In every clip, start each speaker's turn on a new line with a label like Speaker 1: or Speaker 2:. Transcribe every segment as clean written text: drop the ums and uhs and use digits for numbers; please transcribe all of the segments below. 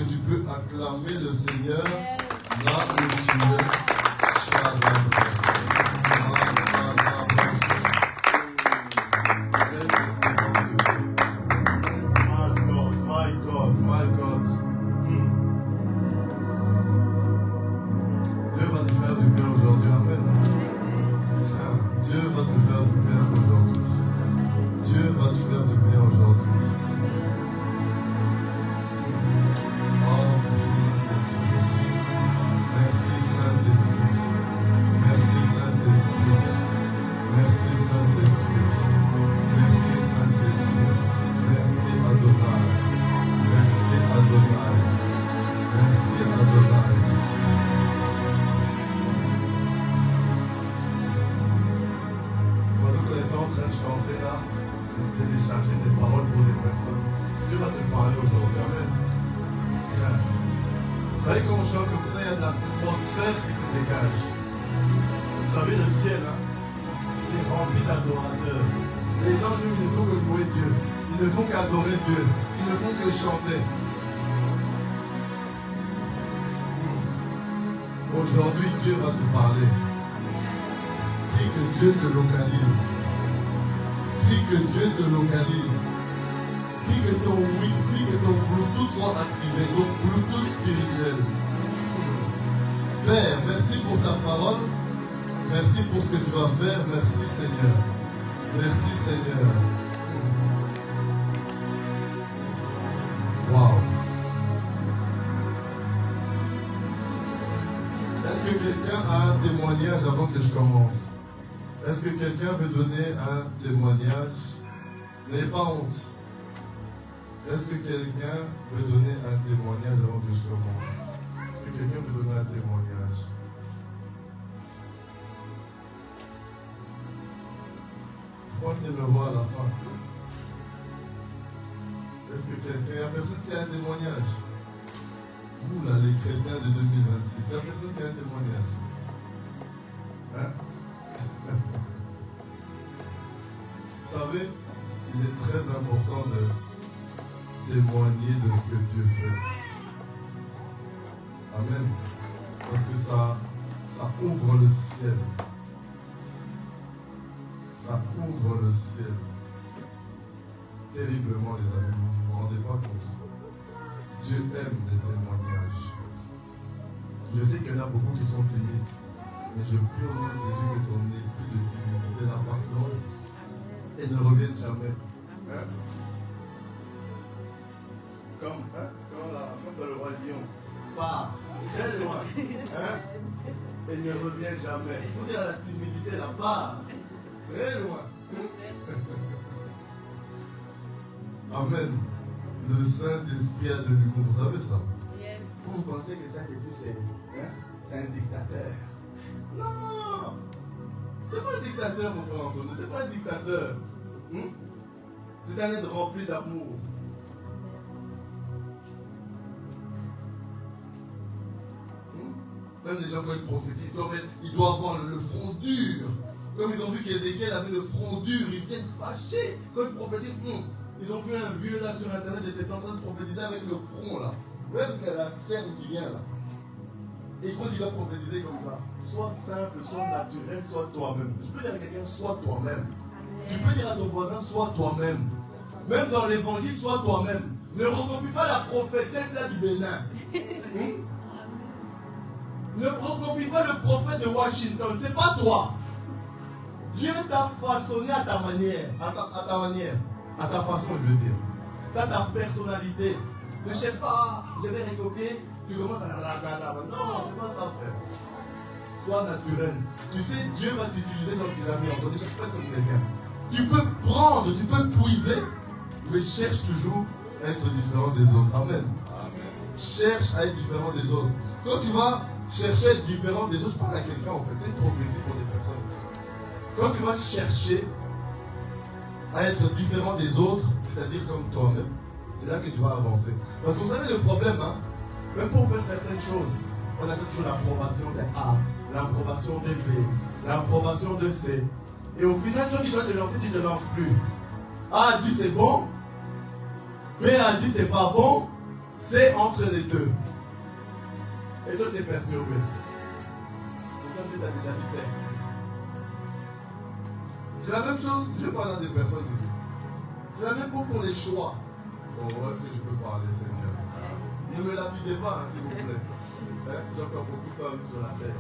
Speaker 1: que tu peux acclamer le Seigneur là où tu es? Aujourd'hui, Dieu va te parler. Prie que Dieu te localise. Prie que Dieu te localise. Prie que ton Wi-Fi, que ton Bluetooth soit activé, ton Bluetooth spirituel. Père, merci pour ta parole. Merci pour ce que tu vas faire. Merci Seigneur. Merci Seigneur. Wow. Est-ce que quelqu'un a un témoignage avant que je commence? Est-ce que quelqu'un veut donner un témoignage? N'ayez pas honte. Est-ce que quelqu'un veut donner un témoignage avant que je commence? Est-ce que quelqu'un veut donner un témoignage? Je crois que venez me voir à la fin. Est-ce que quelqu'un... Il n'y a personne qui a un témoignage? Vous, là, les chrétiens de 2026, il n'y a personne qui a un témoignage. Hein? Vous savez, il est très important de témoigner de ce que Dieu fait. Amen. Parce que ça ouvre le ciel. Ça ouvre le ciel. Terriblement, les amis, vous ne vous rendez pas compte. Dieu aime les témoignages. Je sais qu'il y en a beaucoup qui sont timides, mais je prie au nom de Jésus que ton esprit de timidité la parte loin et ne revienne jamais. Hein? Comme dans le roi lion, part très loin, hein? Et ne revient jamais. Il faut dire à la timidité, la part très loin. Amen. Le Saint-Esprit a de l'humour, vous savez ça? Yes. Vous pensez que le Saint-Esprit c'est un dictateur? Non! C'est pas un dictateur, mon frère Antonio, c'est pas un dictateur. C'est un être rempli d'amour. Même les gens, quand ils prophétisent, ils doivent avoir le front dur. Comme ils ont vu qu'Ézéchiel avait le front dur, ils viennent fâchés. Quand ils prophétisent, ils ont vu un vieux là sur internet et c'est en train de prophétiser avec le front là. Même la cerne qui vient là. Et il faut qu'il va prophétiser comme ça. Sois simple, sois naturel, sois toi-même. Je peux dire à quelqu'un, sois toi-même. Tu peux dire à ton voisin, sois toi-même. Même dans l'évangile, sois toi-même. Ne recopie pas la prophétesse là du Bénin. Ne recopie pas le prophète de Washington. C'est pas toi. Dieu t'a façonné à ta manière. À ta manière. À ta façon, je veux dire. Tu as ta personnalité. Ne cherche pas, je vais recopier, tu commences à la. Non, c'est pas ça, frère. Sois naturel. Tu sais, Dieu va t'utiliser dans ce qu'il a mis en toi. Ne cherche pas comme quelqu'un. Tu peux prendre, tu peux puiser, mais cherche toujours à être différent des autres. Amen. Cherche à être différent des autres. Quand tu vas chercher à être différent des autres, je parle à quelqu'un en fait. C'est une prophétie pour des personnes aussi. Quand tu vas chercher à être différent des autres, c'est-à-dire comme toi-même, c'est là que tu vas avancer. Parce que vous savez le problème, même pour faire certaines choses, on a toujours l'approbation des A, l'approbation des B, l'approbation de C. Et au final, toi qui dois te lancer, tu ne te lances plus. A dit c'est bon, B a dit c'est pas bon, C'est entre les deux. Et toi, tu es perturbé. Pourtant, tu t'as déjà dit fait. C'est la même chose, je parle à des personnes ici. C'est la même chose pour les choix. Bon, est-ce que je peux parler, Seigneur? Ne me lapidez pas, hein, s'il vous plaît. J'ai encore beaucoup de temps sur la terre.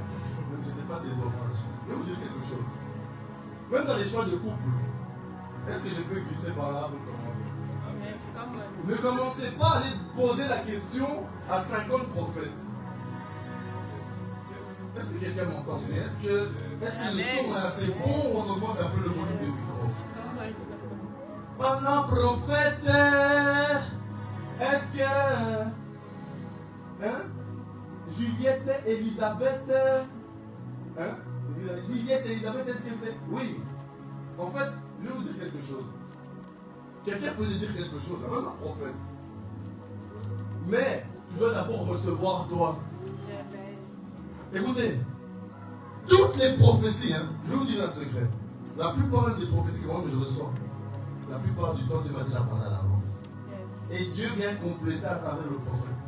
Speaker 1: Ne me jetez pas des oranges. Je vais vous dire quelque chose. Même dans les choix de couple, est-ce que je peux glisser par là pour commencer? Ne commencez pas à aller poser la question à 50 prophètes. Est-ce que quelqu'un m'entend? Est-ce que le son est assez bon ou on augmente un peu le volume du micro? Pendant prophète, est-ce que Juliette, Elisabeth, Juliette, Elisabeth, est-ce que c'est? Oui. En fait, je vais vous dire quelque chose. Quelqu'un peut te dire quelque chose, même un prophète. Mais tu dois d'abord recevoir toi. Écoutez, toutes les prophéties, je vais vous dire un secret. La plupart des prophéties que moi je reçois, la plupart du temps, Dieu m'a déjà parlé à l'avance. Et Dieu vient compléter à travers le prophète.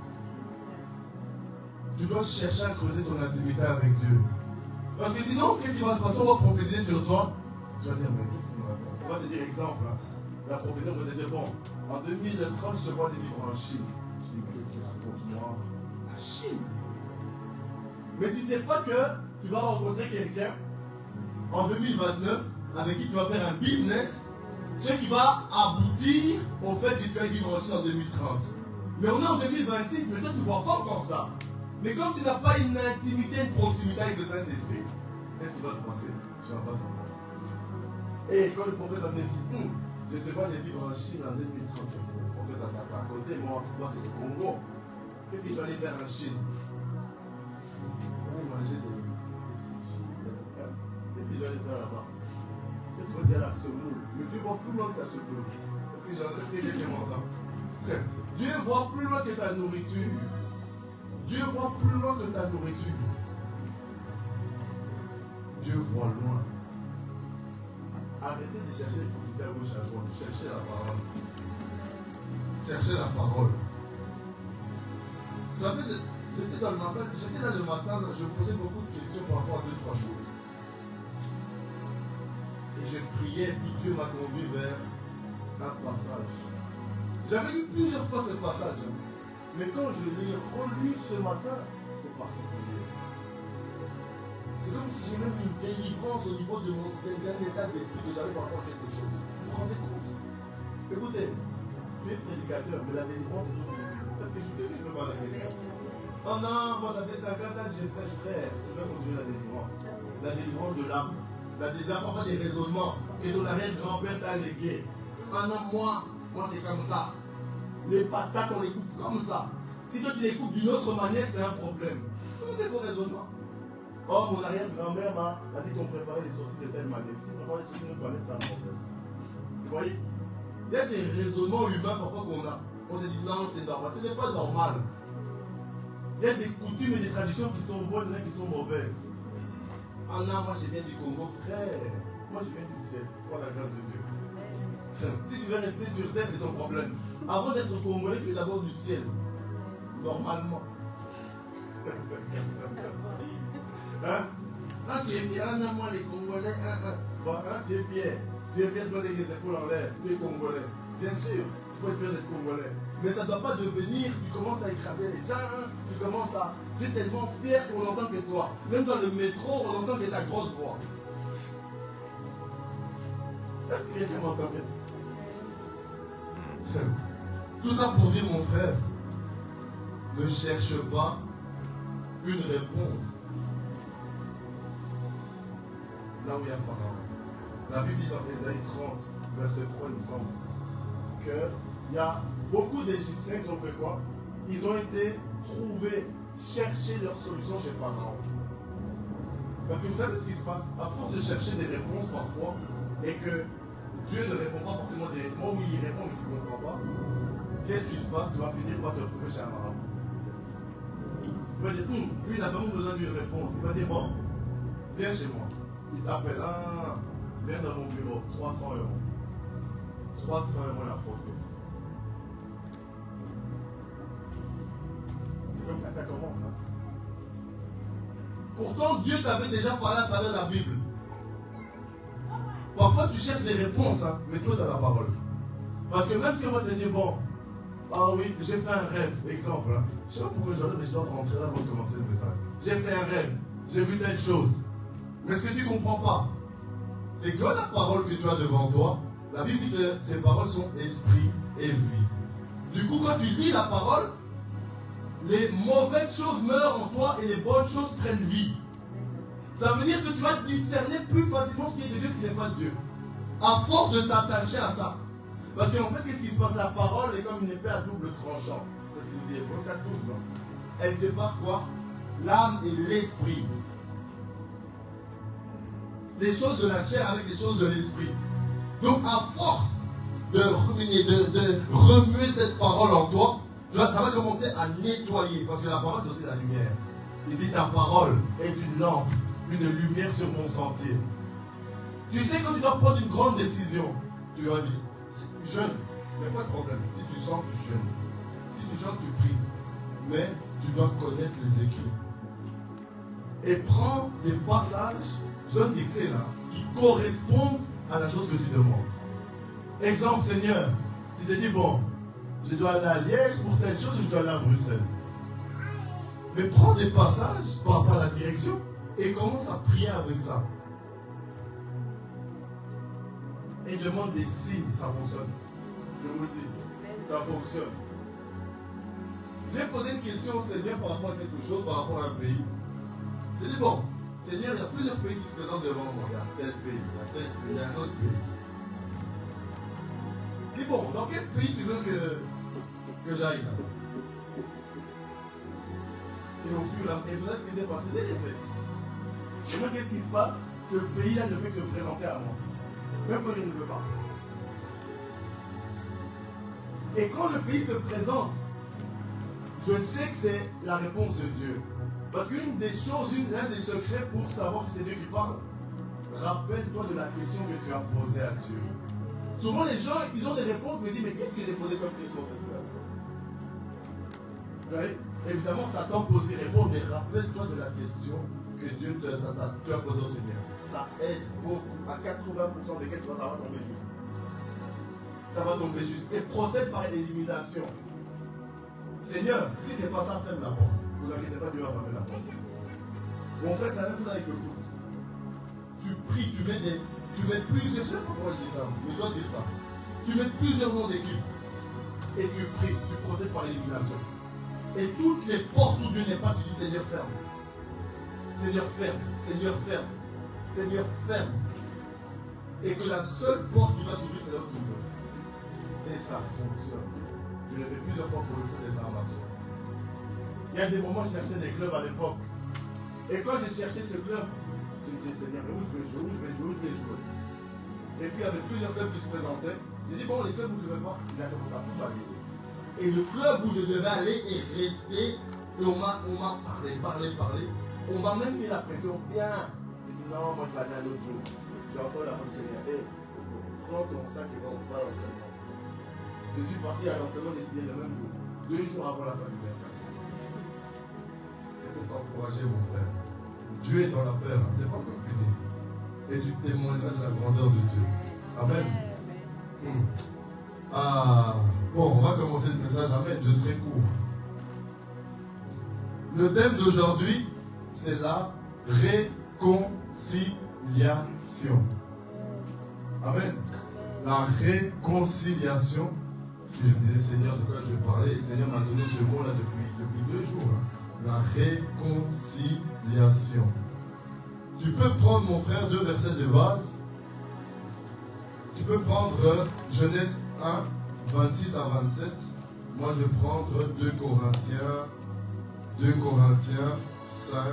Speaker 1: Tu dois chercher à creuser ton intimité avec Dieu. Parce que sinon, qu'est-ce qui va se passer? On va prophétiser sur toi. Tu vas dire, mais qu'est-ce qu'il va faire? On va te dire exemple. La prophétie, on va te dire, bon, en 2030, je te vois des livres en Chine. Je dis, qu'est-ce qu'il raconte moi? La Chine. Mais tu ne sais pas que tu vas rencontrer quelqu'un en 2029 avec qui tu vas faire un business, ce qui va aboutir au fait que tu vas vivre en Chine en 2030. Mais on est en 2026, mais toi tu ne vois pas encore ça. Mais comme tu n'as pas une intimité, une proximité avec le Saint-Esprit, qu'est-ce qui va se passer? Tu ne vas pas savoir. Et quand le prophète va venir dire, je te vois les vivre en Chine en 2030, le prophète à côté, moi c'est le Congo. Qu'est-ce que je vais aller faire en Chine? Manger des... Qu'est-ce qu'il doit aller faire là-bas? Tu vas dire la semoule. Mais Dieu voit plus loin que ta semoule. Est-ce que quelqu'un m'entend? Dieu voit plus loin que ta nourriture. Dieu voit plus loin que ta nourriture. Dieu voit loin. Arrêtez de chercher les prophéties à gauche à droite. Cherchez la parole. Cherchez la parole. Vous savez, j'étais dans le matin, je me posais beaucoup de questions par rapport à 2-3 choses. Et je priais, puis Dieu m'a conduit vers un passage. J'avais lu plusieurs fois ce passage, mais quand je l'ai relu ce matin, c'était particulier. C'est comme si j'ai même une délivrance au niveau d'un état d'esprit que j'avais par rapport à quelque chose. Vous vous rendez compte? Écoutez, tu es prédicateur, mais la délivrance est tout début. Parce que je suis désolé de parler à quelqu'un. Oh non, moi ça fait 50 ans que je prêche, frère. Je vais continuer la délivrance. La délivrance de l'âme. La délivrance parfois des raisonnements que ton arrière-grand-père t'a légué. Oh non, moi c'est comme ça. Les patates, on les coupe comme ça. Si toi tu les coupes d'une autre manière, c'est un problème. Comment c'est ton raisonnement? Oh, mon arrière-grand-mère m'a dit qu'on préparait les saucisses de telle manière. Si on prépare les saucisses de telle manière, c'est un problème. Vous voyez? Il y a des raisonnements humains parfois qu'on a. On se dit non, c'est normal. Ce n'est pas normal. Il y a des coutumes et des traditions qui sont bonnes et qui sont mauvaises. Ah non, moi je viens du Congo, frère. Moi je viens du ciel, par la grâce de Dieu. Si tu veux rester sur terre, c'est ton problème. Avant d'être congolais, tu es d'abord du ciel. Normalement. Hein? Ah, tu es fier, ah non, moi les Congolais, Bon, hein, tu es fier. Tu es fier de donner les épaules en l'air. Tu es Congolais. Bien sûr, tu peux être fier d'être Congolais. Mais ça ne doit pas devenir, tu commences à écraser les gens, tu commences à... Tu es tellement fier qu'on n'entend que toi. Même dans le métro, on entend que ta grosse voix. Est-ce que quelqu'un m'entend bien? Tout ça pour dire, mon frère, ne cherche pas une réponse là où il y a Pharaon. La Bible dit dans Ésaïe 30, verset 3, il me semble, qu'il y a beaucoup d'Égyptiens qui ont fait quoi? Ils ont été trouvés, chercher leur solution chez Pharaon. Parce que vous savez ce qui se passe? À force de chercher des réponses parfois, et que Dieu ne répond pas forcément directement, ou il répond mais tu ne comprends pas, qu'est-ce qui se passe? Tu vas finir par te retrouver chez un marabout. Tu vas dire, lui il a vraiment besoin d'une réponse. Il va dire, bon, viens chez moi. Il t'appelle, viens dans mon bureau, 300 €. 300 € la prophétie.
Speaker 2: C'est comme ça commence. Hein.
Speaker 1: Pourtant, Dieu t'avait déjà parlé à travers la Bible. Parfois, tu cherches des réponses, hein, mais toi dans la parole. Parce que même si on te dit, bon, ah oui, j'ai fait un rêve, exemple. Hein. Je ne sais pas pourquoi aujourd'hui, mais je dois rentrer là avant de commencer le message. J'ai fait un rêve, j'ai vu telle chose. Mais ce que tu ne comprends pas, c'est que toi, la parole que tu as devant toi, la Bible dit que ces paroles sont esprit et vie. Du coup, quand tu lis la parole, les mauvaises choses meurent en toi et les bonnes choses prennent vie. Ça veut dire que tu vas discerner plus facilement ce qui est de Dieu et ce qui n'est pas de Dieu. À force de t'attacher à ça. Parce qu'en fait, qu'est-ce qui se passe? La parole est comme une épée à double tranchant. C'est ce qu'il nous dit. Hébreux 4:12. Elle sépare quoi? L'âme et l'esprit. Les choses de la chair avec les choses de l'esprit. Donc, à force de remuer cette parole en toi, ça va commencer à nettoyer. Parce que la parole, c'est aussi la lumière. Il dit, ta parole est une lampe, une lumière sur mon sentier. Tu sais, quand tu dois prendre une grande décision, tu vas dire, jeûne, il n'y a pas de problème. Si tu sens, tu jeûnes. Si tu jeûnes, tu pries. Mais tu dois connaître les écrits. Et prends des passages, je donne des clés là, qui correspondent à la chose que tu demandes. Exemple, Seigneur, tu t'es dit, bon, je dois aller à Liège pour telle chose ou je dois aller à Bruxelles. Mais prends des passages par rapport à la direction et commence à prier avec ça. Et demande des signes, ça fonctionne. Je vous le dis, ça fonctionne. J'ai posé une question au Seigneur par rapport à quelque chose, par rapport à un pays. J'ai dit, bon, Seigneur, il y a plusieurs pays qui se présentent devant moi. Il y a tel pays, il y a tel pays, il y a un autre pays. J'ai dit, bon, dans quel pays tu veux que j'aille là? Et au fur et à mesure, ce qui s'est passé, j'ai laissé. Et moi, qu'est-ce qui se passe? Ce pays-là ne fait que se présenter à moi. Même quand il ne veut pas. Et quand le pays se présente, je sais que c'est la réponse de Dieu. Parce qu'une des choses, l'un des secrets pour savoir si c'est Dieu qui parle, rappelle-toi de la question que tu as posée à Dieu. Souvent les gens, ils ont des réponses, mais ils disent, mais qu'est-ce que j'ai posé comme question cette fois? Vous voyez? Évidemment, Satan peut aussi répondre, mais rappelle-toi de la question que Dieu t'a posée au Seigneur. Ça aide beaucoup. À 80% des cas, ça va tomber juste. Ça va tomber juste. Et procède par élimination. Seigneur, si c'est pas ça, ferme la porte. Ne vous inquiétez pas, Dieu va fermer la porte. Mon frère, c'est la même chose avec le foot. Tu pries, tu mets plusieurs, je ne sais pas pourquoi je dis ça, mais je dois dire ça. Tu mets plusieurs noms d'équipe. Et tu pries, tu procèdes par élimination. Et toutes les portes où Dieu n'est pas, tu dis Seigneur ferme. Seigneur ferme. Seigneur ferme. Seigneur ferme. Et que la seule porte qui va s'ouvrir, c'est là où tu veux. Et ça fonctionne. Je l'ai fait plusieurs fois pour le foot et ça a marché. Il y a des moments où je cherchais des clubs à l'époque. Et quand j'ai cherché ce club, je me disais Seigneur, où je vais jouer, où je vais jouer, où je vais jouer. Et puis il y avait plusieurs clubs qui se présentaient. J'ai dit bon, les clubs où je ne vais pas, il a commencé à tout balayer. Et le club où je devais aller est resté. Et on m'a parlé. On m'a même mis la pression. Bien. J'ai dit non, moi je vais aller un autre jour. J'ai encore la bonne Seigneur. Et prends ton sac et va au pas à l'entraînement. Je suis parti à l'entraînement décidé le même jour. 2 jours avant la fin du mercato. C'est pour t'encourager mon frère. Dieu est dans l'affaire. C'est pas encore fini. Et tu témoigneras de la grandeur de Dieu. Amen. Ah. Bon, on va commencer le message. Amen. Je serai court. Le thème d'aujourd'hui, c'est la réconciliation. Amen. La réconciliation. Parce que je me disais, Seigneur, de quoi je vais parler? Et le Seigneur m'a donné ce mot-là depuis 2 jours. La réconciliation. Tu peux prendre, mon frère, 2 versets de base. Tu peux prendre Genèse 1, 26 à 27. Moi, je vais prendre 2 Corinthiens 5.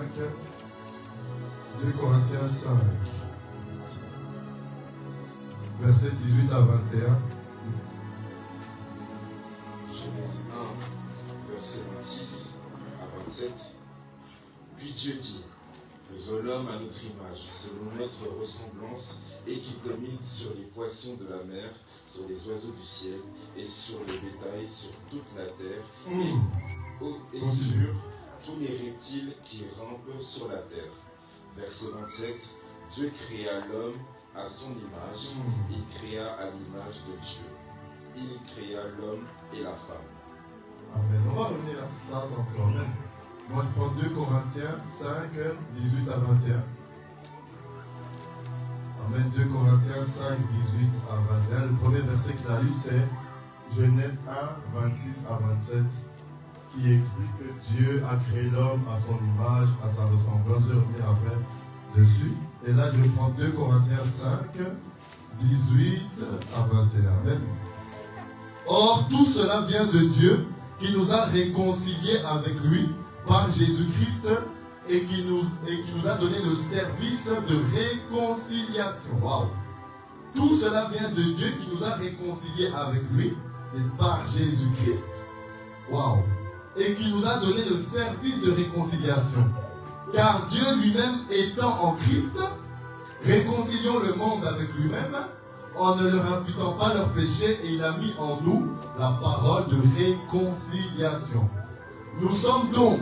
Speaker 1: 2 Corinthiens 5. Versets 18 à 21.
Speaker 3: Genèse 1, verset 26 à 27. Puis Dieu dit, Faisons l'homme à notre image, selon notre ressemblance, et qu'il domine sur les poissons de la mer, sur les oiseaux du ciel, et sur le bétail, sur toute la terre, et sur tous les reptiles qui rampent sur la terre. Verset 27, Dieu créa l'homme à son image, il créa à l'image de Dieu. Il créa l'homme et la femme.
Speaker 1: Amen. On va revenir à ça donc Amen. Moi je prends 2 Corinthiens 5, 18 à 21. Amen. 2 Corinthiens 5, 18 à 21. Le premier verset qu'il a lu c'est Genèse 1, 26 à 27 qui explique que Dieu a créé l'homme à son image, à sa ressemblance. Je vais revenir après dessus. Et là je prends 2 Corinthiens 5, 18 à 21. Amen. Or, tout cela vient de Dieu qui nous a réconciliés avec lui par Jésus-Christ et qui nous a donné le service de réconciliation. Wow. Tout cela vient de Dieu qui nous a réconciliés avec lui par Jésus-Christ. Wow. Et qui nous a donné le service de réconciliation. Car Dieu lui-même étant en Christ, réconcilions le monde avec lui-même, en ne leur imputant pas leurs péchés, et il a mis en nous la parole de réconciliation. Nous sommes donc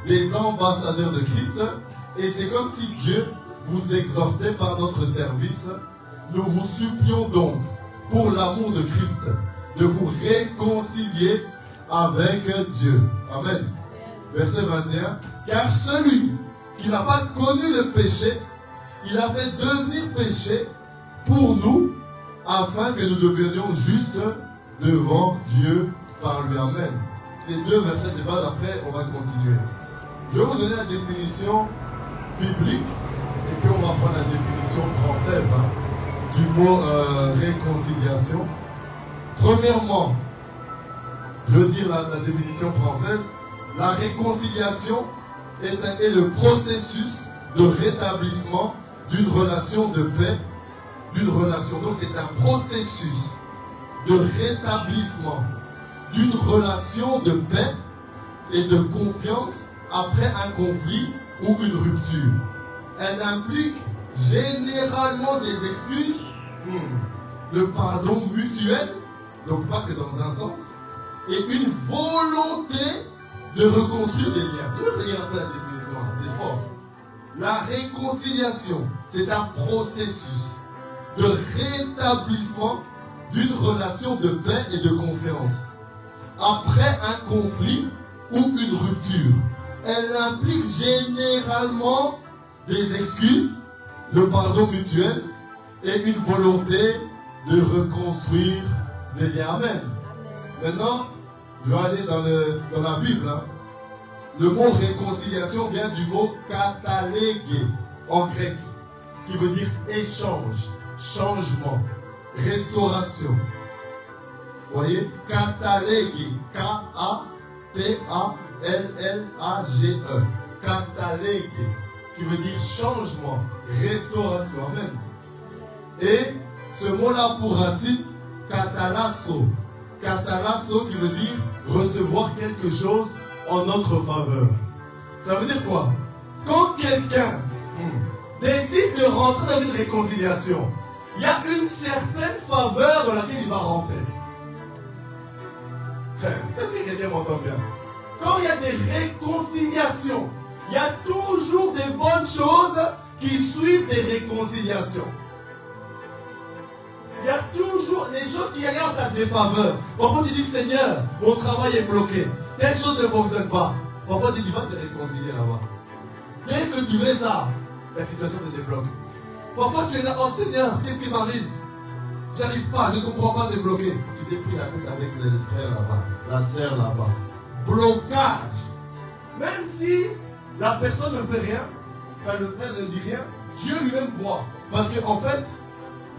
Speaker 1: des ambassadeurs de Christ, et c'est comme si Dieu vous exhortait par notre service. Nous vous supplions donc, pour l'amour de Christ, de vous réconcilier avec Dieu. Amen. Verset 21. Car celui qui n'a pas connu le péché, il a fait devenir péché pour nous, afin que nous devenions justes devant Dieu par lui. Amen. Ces 2 versets de base, après on va continuer. Je vais vous donner la définition biblique, et puis on va prendre la définition française du mot réconciliation. Premièrement, je veux dire la définition française. La réconciliation est le processus de rétablissement d'une relation de paix. D'une relation. Donc c'est un processus de rétablissement d'une relation de paix et de confiance après un conflit ou une rupture. Elle implique généralement des excuses, le pardon mutuel, donc pas que dans un sens, et une volonté de reconstruire des liens. Je vais lire un peu la définition, c'est fort. La réconciliation, c'est un processus de rétablissement d'une relation de paix et de confiance après un conflit ou une rupture. Elle implique généralement des excuses, le pardon mutuel et une volonté de reconstruire des liens. Amen. Maintenant, je vais aller dans la Bible. Le mot réconciliation vient du mot katalégé en grec, qui veut dire échange, changement, restauration. Vous voyez, katalégé, K-A-T-A-L-L-A-G-E, katalégé, qui veut dire changement, restauration. Amen. Et ce mot-là pour racine, katalasso. Katalasso qui veut dire recevoir quelque chose en notre faveur. Ça veut dire quoi? Quand quelqu'un décide de rentrer dans une réconciliation, il y a une certaine faveur dans laquelle il va rentrer. Est-ce que quelqu'un m'entend bien? Quand il y a des réconciliations, il y a toujours des bonnes choses qui suivent des réconciliations. Il y a toujours des choses qui regardent ta défaveur. Parfois tu dis, Seigneur, mon travail est bloqué. Telle chose ne fonctionne pas. Parfois tu dis, va te réconcilier là-bas. Dès que tu fais ça, la situation se débloque. Parfois tu es là, oh Seigneur, qu'est-ce qui m'arrive? J'arrive pas, je ne comprends pas, c'est bloqué. Tu t'es pris la tête avec le frère là-bas, la sœur là-bas. Blocage. Même si la personne ne fait rien, quand le frère ne dit rien, Dieu lui-même voit. Parce que en fait,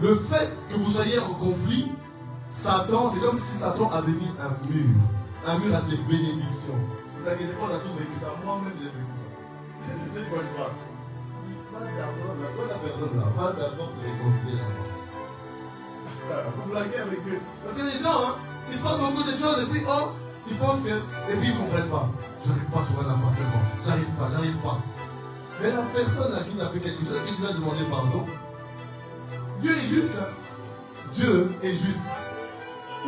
Speaker 1: le fait que vous soyez en conflit, Satan, c'est comme si Satan avait mis un mur à tes bénédictions. Ne vous inquiétez pas, on a tous vécu ça. Moi-même, j'ai vécu ça. Je sais de quoi je parle. Va d'abord, toi la personne là, va d'abord te réconcilier là-bas. Vous blaguez avec Dieu. Parce que les gens, ils se passent beaucoup de choses et puis, ils pensent que, et puis ils ne comprennent pas. J'arrive pas à trouver un appartement. J'arrive pas. Mais la personne à qui tu as fait quelque chose, à qui tu vas demander pardon, Dieu est juste. Hein? Dieu est juste.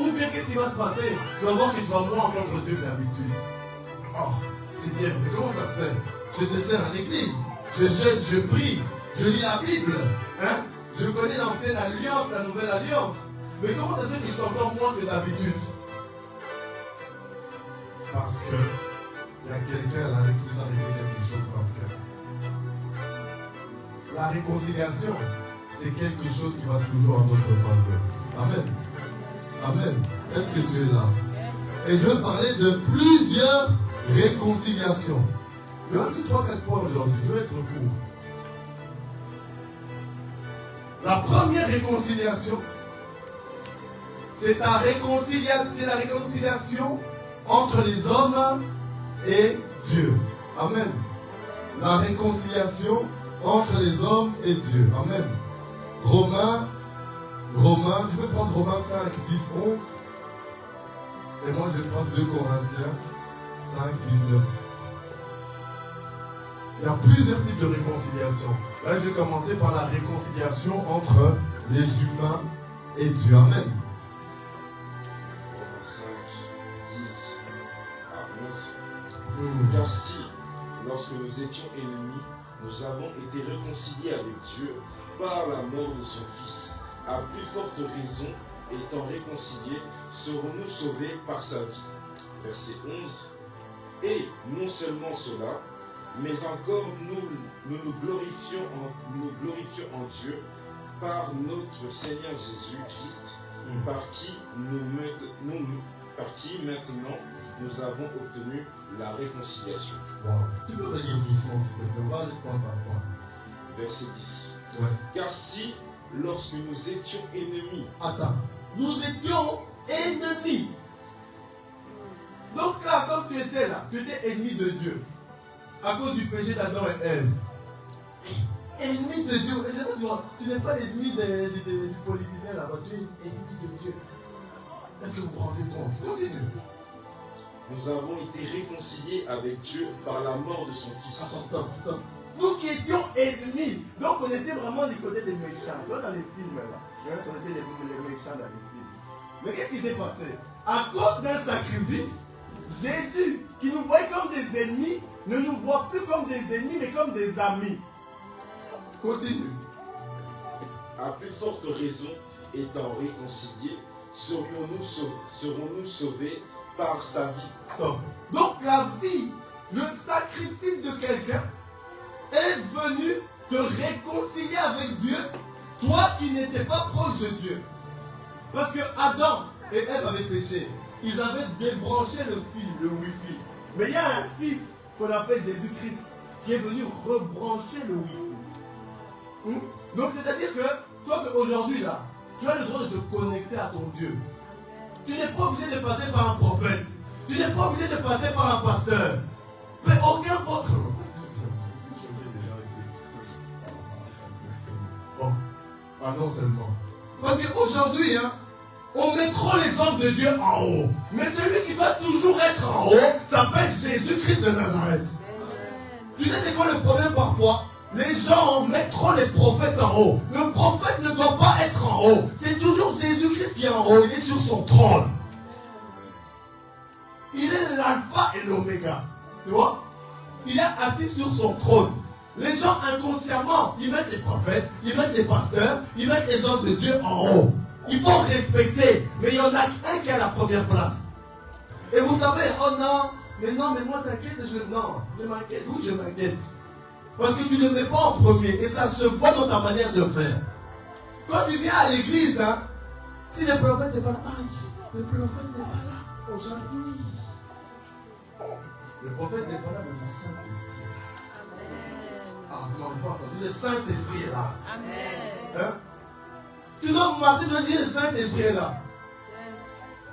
Speaker 1: Ou bien qu'est-ce qui va se passer? Tu vas voir que tu vas moins entendre Dieu que d'habitude. Oh, c'est bien, mais comment ça se fait? Je te sers à l'église, je jeûne, je prie, je lis la Bible, hein? Je connais l'ancienne alliance, la nouvelle alliance. Mais comment ça se fait que je suis encore moins que d'habitude? Parce que il y a quelqu'un là qui est arrivé quelque chose dans le cœur. La réconciliation, c'est quelque chose qui va toujours en notre faveur. Amen. Amen. Est-ce que tu es là? Et je vais parler de plusieurs réconciliations. Il y aura que 3-4 points aujourd'hui. Je vais être court. La première réconciliation, c'est la réconciliation entre les hommes et Dieu. Amen. La réconciliation entre les hommes et Dieu. Amen. Romains, tu peux prendre Romains 5, 10, 11. Et moi, je vais prendre 2 Corinthiens 5, 19. Il y a plusieurs types de réconciliation. Là, je vais commencer par la réconciliation entre les humains et Dieu. Amen.
Speaker 3: Romains 5, 10 à 11. Car si, lorsque nous étions ennemis, nous avons été réconciliés avec Dieu par la mort de son Fils, à plus forte raison, étant réconciliés, serons-nous sauvés par sa vie. Verset 11. Et non seulement cela, mais encore nous glorifions en Dieu par notre Seigneur Jésus-Christ, par qui maintenant nous avons obtenu la réconciliation.
Speaker 1: Wow. Tu peux relire doucement, s'il te plaît. On va aller point par point.
Speaker 3: Verset 10.
Speaker 1: Ouais.
Speaker 3: Car si, lorsque nous étions ennemis...
Speaker 1: Attends. Nous étions ennemis. Donc là, comme tu étais là, tu étais ennemi de Dieu. À cause du péché d'Adam et Ève. Ennemi de Dieu. Tu n'es pas l'ennemi du politicien là-bas. Tu es ennemi de Dieu. Est-ce que vous vous rendez compte? Continue.
Speaker 3: Nous avons été réconciliés avec Dieu par la mort de son Fils.
Speaker 1: Attends, stop. Nous qui étions ennemis. Donc on était vraiment du côté des méchants. Tu vois dans les films là. On était les méchants dans les films. Mais qu'est-ce qui s'est passé? À cause d'un sacrifice, Jésus, qui nous voyait comme des ennemis, ne nous voit plus comme des ennemis, mais comme des amis. Continue.
Speaker 3: À plus forte raison, étant réconciliés, serons-nous sauvés par sa vie.
Speaker 1: Stop. Donc la vie, le sacrifice de quelqu'un est venu te réconcilier avec Dieu, toi qui n'étais pas proche de Dieu. Parce que Adam et Ève avaient péché. Ils avaient débranché le fil, le Wi-Fi. Mais il y a un fils qu'on appelle Jésus-Christ qui est venu rebrancher le Wi-Fi. Donc c'est-à-dire que toi aujourd'hui là, tu as le droit de te connecter à ton Dieu. Tu n'es pas obligé de passer par un prophète. Tu n'es pas obligé de passer par un pasteur. Mais aucun autre. Bon, non seulement. Parce qu'aujourd'hui, on met trop les hommes de Dieu en haut. Mais celui qui doit toujours être en haut s'appelle Jésus-Christ de Nazareth. Tu sais c'est quoi le problème parfois? Les gens mettent trop les prophètes en haut. Le prophète ne doit pas être en haut. C'est toujours Jésus-Christ qui est en haut. Il est sur son trône. Il est l'alpha et l'oméga. Tu vois? Il est assis sur son trône. Les gens inconsciemment, ils mettent les prophètes, ils mettent les pasteurs, ils mettent les hommes de Dieu en haut. Il faut respecter. Mais il y en a un qui a la première place. Et vous savez, oh non, mais moi t'inquiète, je m'inquiète. Oui, je m'inquiète. Parce que tu ne le mets pas en premier. Et ça se voit dans ta manière de faire. Quand tu viens à l'église, si le prophète n'est pas là, le prophète n'est pas là aujourd'hui. Le prophète n'est pas là, mais le Saint-Esprit est là. Vous n'avez pas entendu, le Saint-Esprit est là. Amen. Tu dois marcher, tu dois dire le Saint-Esprit est là.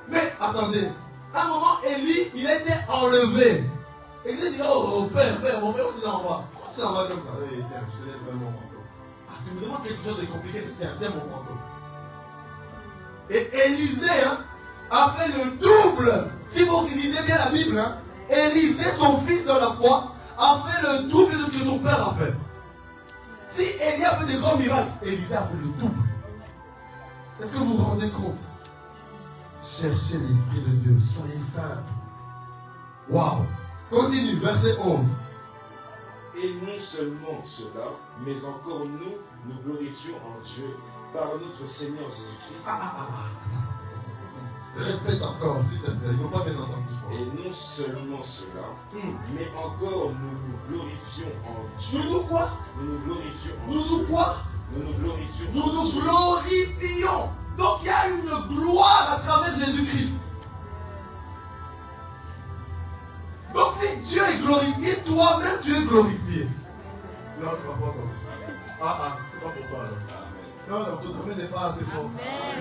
Speaker 1: Mais attendez, à un moment, Élie, il a été enlevé. Et il s'est dit, oh père, mon père, où tu l'envoies? Tu l'envoies comme ça. Oui, tiens, je te laisse prendre mon manteau. Tu me demandes quelque chose de compliqué, mais tiens mon manteau. Et Élisée a fait le double. Si vous lisez bien la Bible, Élisée, son fils dans la foi, a fait le double de ce que son père a fait. Si Élie a fait des grands miracles, Élisée a fait le double. Est-ce que vous vous rendez compte? Cherchez l'Esprit de Dieu, soyez simples. Waouh! Continue, verset 11.
Speaker 3: Et non seulement cela, mais encore nous glorifions en Dieu par notre Seigneur Jésus-Christ.
Speaker 1: Répète encore, s'il te plaît, ils n'ont pas bien entendu.
Speaker 3: Et non seulement cela, mais encore nous glorifions en Dieu.
Speaker 1: Nous quoi?
Speaker 3: Nous nous glorifions en
Speaker 1: Nous
Speaker 3: Dieu.
Speaker 1: quoi?
Speaker 3: Nous nous glorifions
Speaker 1: Nous
Speaker 3: en
Speaker 1: nous
Speaker 3: Dieu.
Speaker 1: glorifions. Donc il y a une gloire à travers Jésus-Christ. Donc si Dieu est glorifié, toi-même tu es glorifié. Non, tu ne vas pas entendre. C'est pas pour toi alors. Non, ton amen n'est pas assez fort.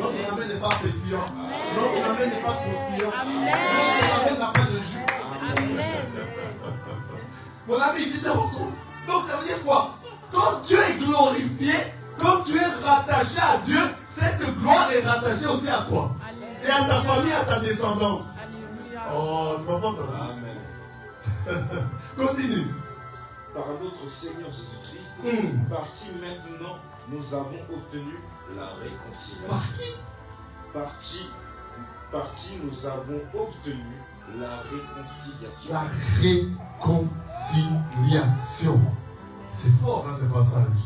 Speaker 1: Non, ton amen n'est pas pétillant. Non, ton amen n'est pas croustillant. Non, ton amen n'a pas de jus. Mon ami, tu te rends compte? Donc ça veut dire quoi? Quand Dieu est glorifié, quand tu es rattaché à Dieu, cette gloire est rattachée aussi à toi. Et à ta famille, à ta descendance. Oh, tu vas pas entendre.
Speaker 3: Amen.
Speaker 1: Continue.
Speaker 3: Par notre Seigneur Jésus-Christ, par qui maintenant nous avons obtenu la réconciliation. Par qui nous avons obtenu la réconciliation.
Speaker 1: La réconciliation. C'est fort, hein, ce passage.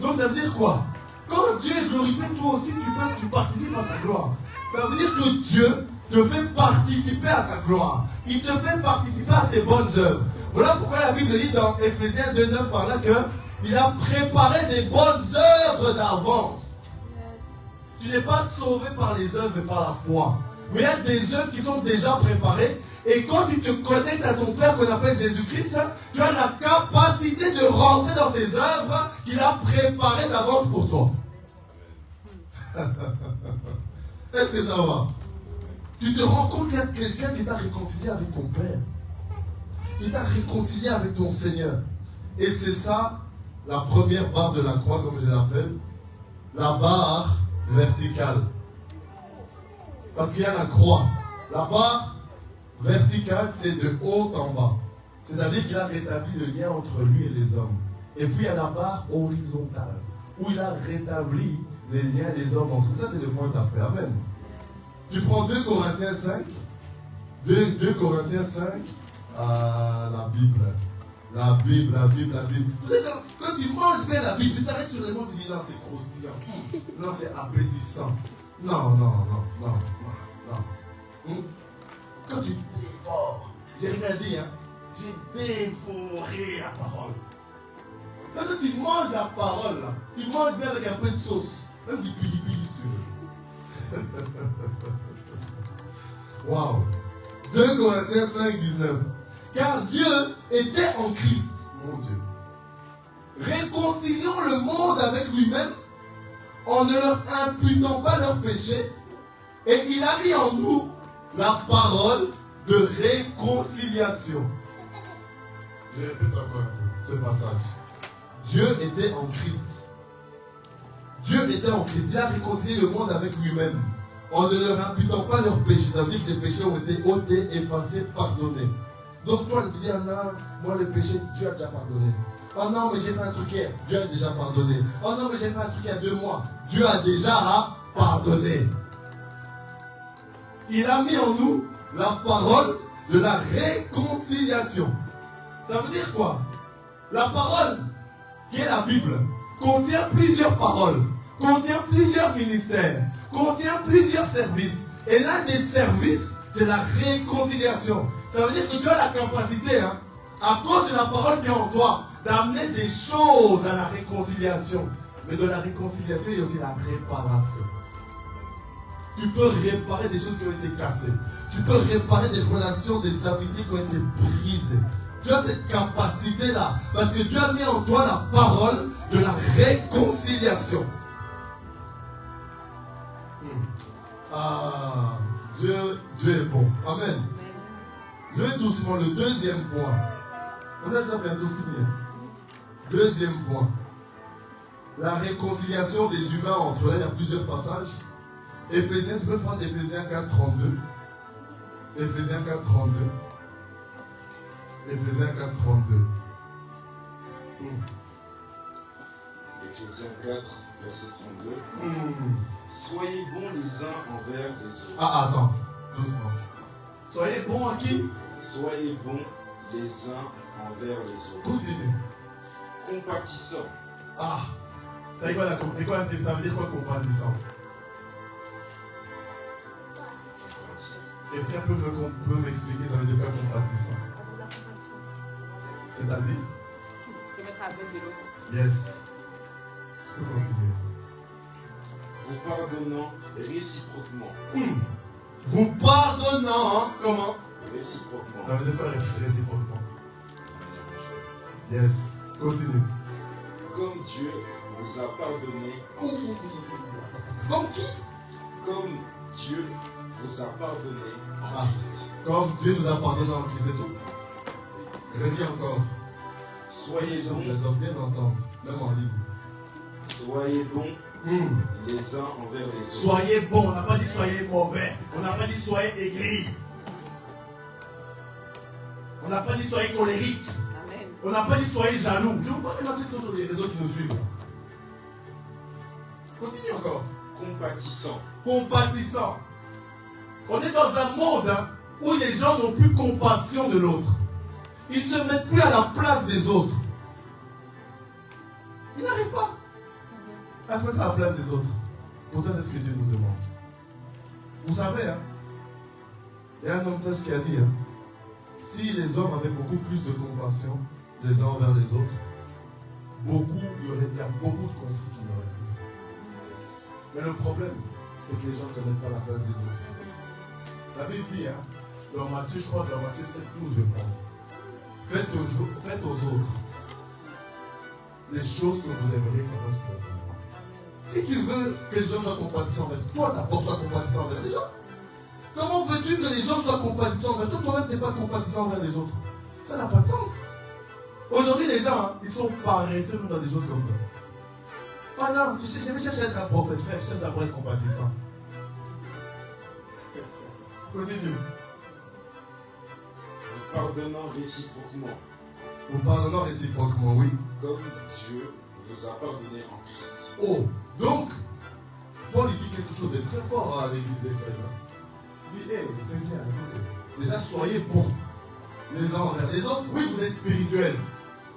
Speaker 1: Donc ça veut dire quoi? Quand Dieu est glorifié, toi aussi tu participes à sa gloire. Ça veut dire que Dieu te fait participer à sa gloire. Il te fait participer à ses bonnes œuvres. Voilà pourquoi la Bible dit dans Ephésiens 2:9 par là que il a préparé des bonnes œuvres d'avance. Tu n'es pas sauvé par les œuvres mais par la foi. Mais il y a des œuvres qui sont déjà préparées. Et quand tu te connectes à ton Père qu'on appelle Jésus-Christ, tu as la capacité de rentrer dans ces œuvres qu'il a préparées d'avance pour toi. Est-ce que ça va? Tu te rends compte qu'il y a quelqu'un qui t'a réconcilié avec ton Père. Il t'a réconcilié avec ton Seigneur. Et c'est ça, la première barre de la croix, comme je l'appelle. La barre verticale. Parce qu'il y a la croix. La barre verticale, c'est de haut en bas. C'est-à-dire qu'il a rétabli le lien entre lui et les hommes. Et puis il y a la barre horizontale, où il a rétabli les liens des hommes entre eux. Ça, c'est le point d'après. Amen. Tu prends 2 Corinthiens 5. 2 Corinthiens 5. La Bible. La Bible. Tu sais, quand tu manges bien la Bible, tu t'arrêtes sur les mots, tu dis non, c'est croustillant. Non, c'est appétissant. Non. Quand tu dévores, j'ai rien dit, hein, j'ai dévoré la parole. Quand tu manges la parole, là, tu manges bien avec un peu de sauce, même du pili-pili si tu veux. Waouh! 2 Corinthiens 5, 19. Car Dieu était en Christ, mon Dieu, réconciliant le monde avec lui-même en ne leur imputant pas leurs péchés, et il a mis en nous la parole de réconciliation. Je répète encore ce passage. Dieu était en Christ. Dieu était en Christ. Il a réconcilié le monde avec lui-même en ne leur imputant pas leurs péchés. Ça veut dire que les péchés ont été ôtés, effacés, pardonnés. Donc toi, tu dis, ah non, moi le péché, Dieu a déjà pardonné. Oh non, mais j'ai fait un truc hier, Dieu a déjà pardonné. Oh non, mais j'ai fait un truc il y a 2 mois, Dieu a déjà pardonné. Il a mis en nous la parole de la réconciliation. Ça veut dire quoi? La parole, qui est la Bible, contient plusieurs paroles, contient plusieurs ministères, contient plusieurs services. Et l'un des services, c'est la réconciliation. Ça veut dire que tu as la capacité, hein, à cause de la parole qui est en toi, d'amener des choses à la réconciliation. Mais de la réconciliation, il y a aussi la réparation. Tu peux réparer des choses qui ont été cassées. Tu peux réparer des relations, des amitiés qui ont été brisées. Tu as cette capacité-là. Parce que Dieu a mis en toi la parole de la réconciliation. Ah, Dieu est bon. Amen. Je vais doucement le deuxième point. On a déjà bientôt fini. Deuxième point. La réconciliation des humains entre eux. Il y a plusieurs passages. Éphésiens, tu peux prendre Éphésiens 4, 32. Éphésiens 4, 32. Éphésiens 4, 32.
Speaker 3: Éphésiens 4, verset 32. Soyez bons les uns envers les autres.
Speaker 1: Ah, attends, doucement. Soyez bons à qui?
Speaker 3: Soyez bons les uns envers les autres.
Speaker 1: Continue.
Speaker 3: Compatissants.
Speaker 1: Ah, ça veut dire quoi compatissant? Quelqu'un peut m'expliquer ça veut dire quoi compatissant? C'est-à-dire?
Speaker 2: Se mettre à la place de l'autre.
Speaker 1: Yes. Je peux continuer.
Speaker 3: Vous pardonnant réciproquement.
Speaker 1: Vous pardonnant, hein? Comment?
Speaker 3: Réciproquement.
Speaker 1: Ça veut dire quoi réciproquement? Yes. Continue.
Speaker 3: Comme Dieu vous a pardonné en Christ.
Speaker 1: Comme qui?
Speaker 3: Comme Dieu vous a pardonné en Christ.
Speaker 1: Comme Dieu nous a pardonné en Christ, c'est tout. Je dis encore.
Speaker 3: Soyez bons.
Speaker 1: Je dois bien entendre, même en ligne.
Speaker 3: Soyez bons les uns envers les autres.
Speaker 1: Soyez bons, on n'a pas dit soyez mauvais. On n'a pas dit soyez aigris. On n'a pas dit soyez colérique.
Speaker 2: Amen.
Speaker 1: On n'a pas dit soyez jaloux. Je vous parle de ceux sur les réseaux qui nous suivent. Continue encore.
Speaker 3: Compatissant.
Speaker 1: Compatissant. On est dans un monde où les gens n'ont plus compassion de l'autre. Ils ne se mettent plus à la place des autres. Ils n'arrivent pas à se mettre à la place des autres. Pourtant, c'est ce que Dieu nous demande. Vous savez, il y a un homme sage qui a dit, si les hommes avaient beaucoup plus de compassion les uns envers les autres, il y a beaucoup de conflits qui n'auraient plus. Mais le problème, c'est que les gens ne se mettent pas à la place des autres. La Bible dit, dans Matthieu, je crois, dans Matthieu 7, 12, je pense, faites aux autres les choses que vous aimeriez qu'on fasse pour vous. Si tu veux que les gens soient compatissants envers toi, d'abord sois compatissant envers les gens. Comment veux-tu que les gens soient compatissants envers toi? Toi-même, tu n'es pas compatissant envers les autres. Ça n'a pas de sens. Aujourd'hui, les gens, ils sont paresseux dans des choses comme ça. Ah non, je vais chercher à être un prophète, frère, je cherche d'abord à être compatissant. Continue.
Speaker 3: Vous pardonnant réciproquement.
Speaker 1: Vous pardonnant réciproquement, oui.
Speaker 3: Comme Dieu vous a pardonné en Christ.
Speaker 1: Oh, donc, Paul il dit quelque chose de très fort à l'église d'Éphèse. Il dit, Éphésiens, écoutez, déjà soyez bons les uns envers les autres. Oui, vous êtes spirituels.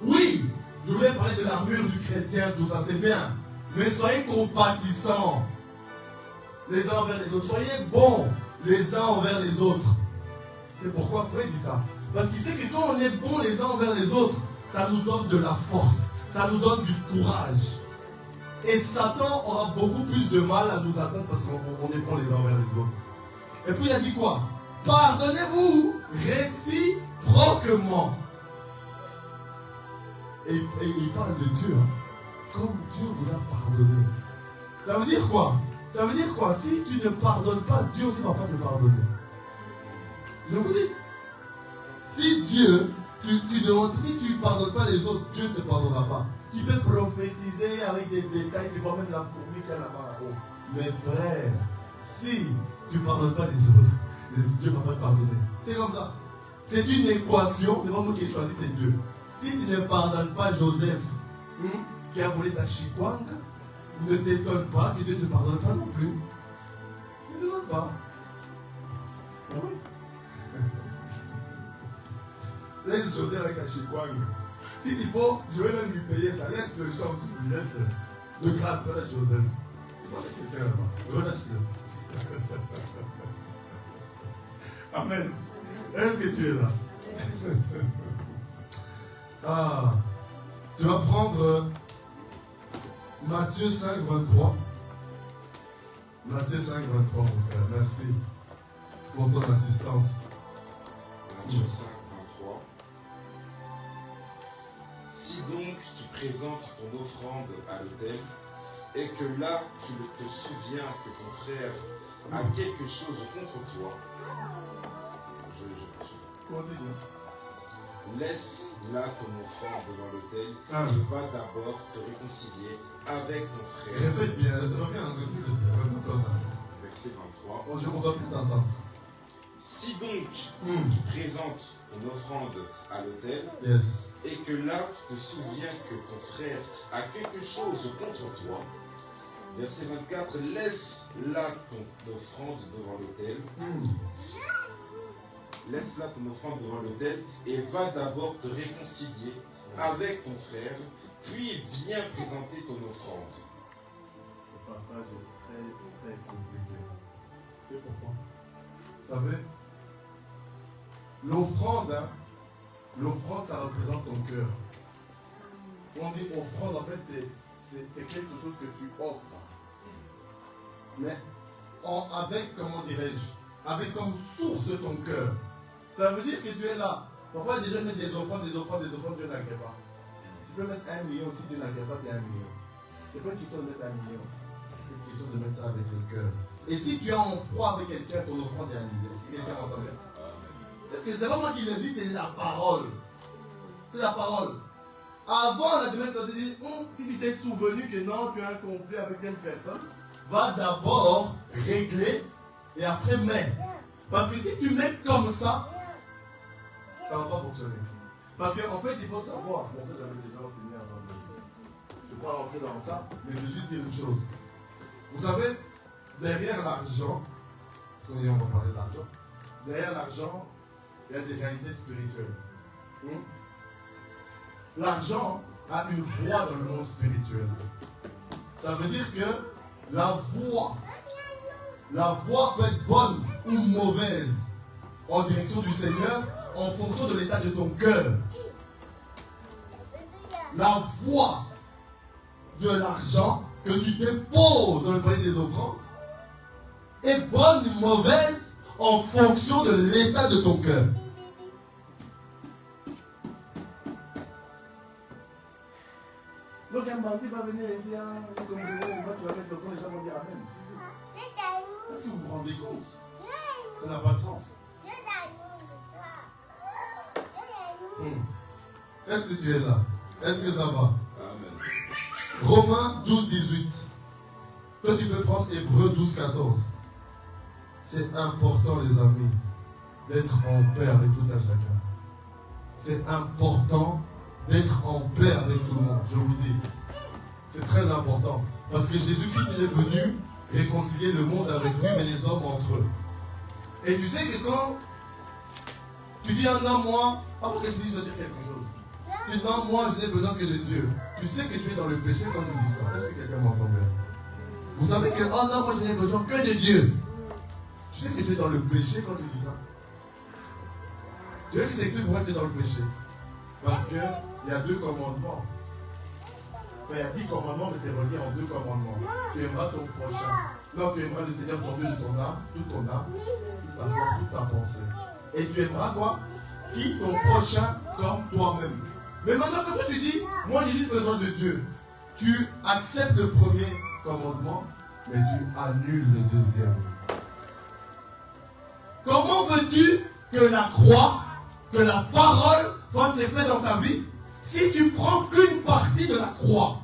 Speaker 1: Oui, je voulais parler de l'armure du chrétien, tout ça, c'est bien. Mais soyez compatissants les uns envers les autres. Soyez bons les uns envers les autres. C'est pourquoi Paul dit ça. Parce qu'il sait que quand on est bons les uns envers les autres, ça nous donne de la force, ça nous donne du courage. Et Satan aura beaucoup plus de mal à nous atteindre parce qu'on est bons les uns envers les autres. Et puis il a dit quoi? Pardonnez-vous réciproquement. Et il parle de Dieu, comme Dieu vous a pardonné. Ça veut dire quoi? Ça veut dire quoi? Si tu ne pardonnes pas, Dieu aussi ne va pas te pardonner. Je vous dis. Si Dieu, si tu ne pardonnes pas les autres, Dieu ne te pardonnera pas. Tu peux prophétiser avec des détails, tu vois même la fourmi qui a là-bas là-haut. Mais frère, si tu ne pardonnes pas les autres, Dieu ne va pas te pardonner. C'est comme ça. C'est une équation, c'est pas moi qui ai choisi, c'est Dieu. Si tu ne pardonnes pas Joseph, qui a volé ta chikwang, ne t'étonne pas que Dieu ne te pardonne pas non plus. Ne t'étonne pas. Ah oui. Laisse Joseph avec la chikwang. S'il faut, je vais même lui payer ça. Laisse le jeton aussi, laisse de grâce, relâche Joseph. Je parle avec quelqu'un là-bas. Relâche-le. Amen. Est-ce que tu es là? Ah. Tu vas prendre Matthieu 5, 23. Matthieu 5, 23, mon frère. Merci pour ton assistance.
Speaker 3: Matthieu 5, 23. Si donc tu présentes ton offrande à l'autel, et que là tu te souviens que ton frère a quelque chose contre toi, laisse là ton offrande devant l'autel et va d'abord te réconcilier avec ton frère.
Speaker 1: Répète bien, reviens encore s'il te plaît.
Speaker 3: Verset 23.
Speaker 1: Je ne comprends plus t'entendre.
Speaker 3: Si donc tu présentes ton offrande à l'autel,
Speaker 1: Yes.
Speaker 3: et que là tu te souviens que ton frère a quelque chose contre toi, verset 24, laisse là ton offrande devant l'autel. Laisse là ton offrande devant l'autel et va d'abord te réconcilier avec ton frère, puis viens présenter ton offrande.
Speaker 1: Le passage est très, très compliqué. C'est pourquoi? Vous savez, l'offrande, l'offrande, ça représente ton cœur. On dit offrande, en fait, c'est quelque chose que tu offres. Mais avec, comment dirais-je, avec comme source ton cœur. Ça veut dire que tu es là. Parfois, les gens mettent des offrandes, Dieu n'agrée pas. Tu peux mettre 1 million si Dieu n'agrée pas, tu es 1 million. C'est pas une question de mettre 1 million. C'est une question de mettre ça avec le cœur. Et si tu es en froid avec quelqu'un, ton offrande est 1 million. Si quelqu'un m'entend bien. Parce que c'est pas moi qui le dis, c'est la parole. C'est la parole. Avant, la semaine, quand tu dis, si tu t'es souvenu que non, tu as un conflit avec telle personne, va d'abord régler et après mets. Parce que si tu mets comme ça ne va pas fonctionner. Parce qu'en fait, il faut savoir. Bon, ça, j'avais déjà enseigné avant. Je ne vais pas rentrer dans ça, mais je vais juste dire une chose. Vous savez, derrière l'argent, on va parler d'argent, derrière l'argent, il y a des réalités spirituelles. L'argent a une voie dans le monde spirituel. Ça veut dire que la voie peut être bonne ou mauvaise en direction du Seigneur en fonction de l'état de ton cœur. La voie de l'argent que tu déposes dans le panier des offrandes est bonne ou mauvaise en fonction de l'état de ton cœur. Donc un bandit va venir ici, comme vous voyez, tu vas mettre le fond, les gens vont dire Amen. Est-ce que vous vous rendez compte? Ça n'a pas de sens. Est-ce que tu es là? Est-ce que ça va?
Speaker 3: Amen.
Speaker 1: Romains 12, 18. Toi, tu peux prendre Hébreux 12, 14. C'est important, les amis, d'être en paix avec tout un chacun. C'est important d'être en paix avec tout le monde, je vous dis. C'est très important. Parce que Jésus-Christ, il est venu réconcilier le monde avec lui, mais les hommes entre eux. Et tu sais que quand tu dis un an, moi, avant que tu dises de dire quelque chose, tu dis non, moi, je n'ai besoin que de Dieu. Tu sais que tu es dans le péché quand tu dis ça. Est-ce que quelqu'un m'entend bien? Vous savez que, oh non, moi, je n'ai besoin que de Dieu. Tu sais que tu es dans le péché quand tu dis ça. Tu veux que j'explique pourquoi tu es dans le péché? Parce qu'il y a 2 commandements. Enfin, il y a 10 commandements, mais c'est relié en 2 commandements. Tu aimeras ton prochain. Donc tu aimeras le Seigneur ton Dieu de ton âme, toute ton âme, toute ta force, toute ta pensée. Et tu aimeras quoi? Qui? Ton prochain comme toi-même. Mais maintenant que toi tu dis, moi j'ai juste besoin de Dieu, tu acceptes le premier commandement, mais tu annules le deuxième. Comment veux-tu que la croix, que la parole fasse effet dans ta vie si tu prends qu'une partie de la croix?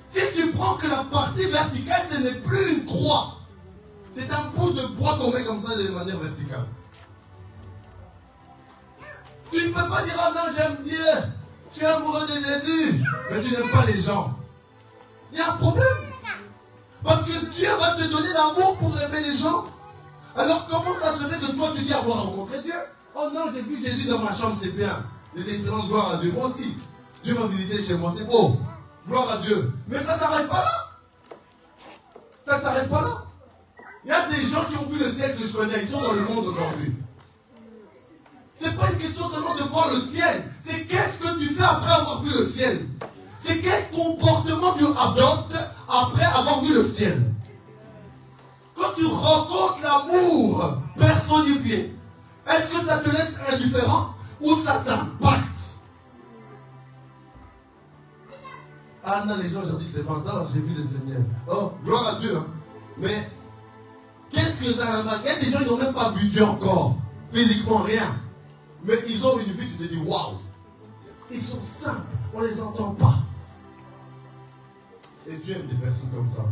Speaker 1: Si tu prends que la partie verticale, ce n'est plus une croix. C'est un bout de bois qu'on met comme ça de manière verticale. Tu ne peux pas dire, ah non, j'aime Dieu, je suis amoureux de Jésus, mais tu n'aimes pas les gens. Il y a un problème. Parce que Dieu va te donner l'amour pour aimer les gens. Alors comment ça se fait que toi tu dis avoir rencontré Dieu? Oh non, j'ai vu Jésus dans ma chambre, c'est bien. Les expériences, gloire à Dieu. Moi aussi. Dieu m'a visité chez moi, c'est beau. Gloire à Dieu. Mais ça ne s'arrête pas là. Ça ne s'arrête pas là. Il y a des gens qui ont vu le ciel que je connais. Ils sont dans le monde aujourd'hui. Ce n'est pas une question seulement de voir le ciel. C'est qu'est-ce que tu fais après avoir vu le ciel. C'est quel comportement tu adoptes après avoir vu le ciel. Quand tu rencontres l'amour personnifié, est-ce que ça te laisse indifférent ou ça t'impacte? Ah non, les gens aujourd'hui, c'est 20 ans, j'ai vu le Seigneur. Oh, gloire à Dieu. Hein. Mais qu'est-ce que ça impacte? Il y a des gens qui n'ont même pas vu Dieu encore. Physiquement, rien. Mais ils ont une vie, tu te dis, waouh. Ils sont simples, on ne les entend pas. Et Dieu aime des personnes comme ça.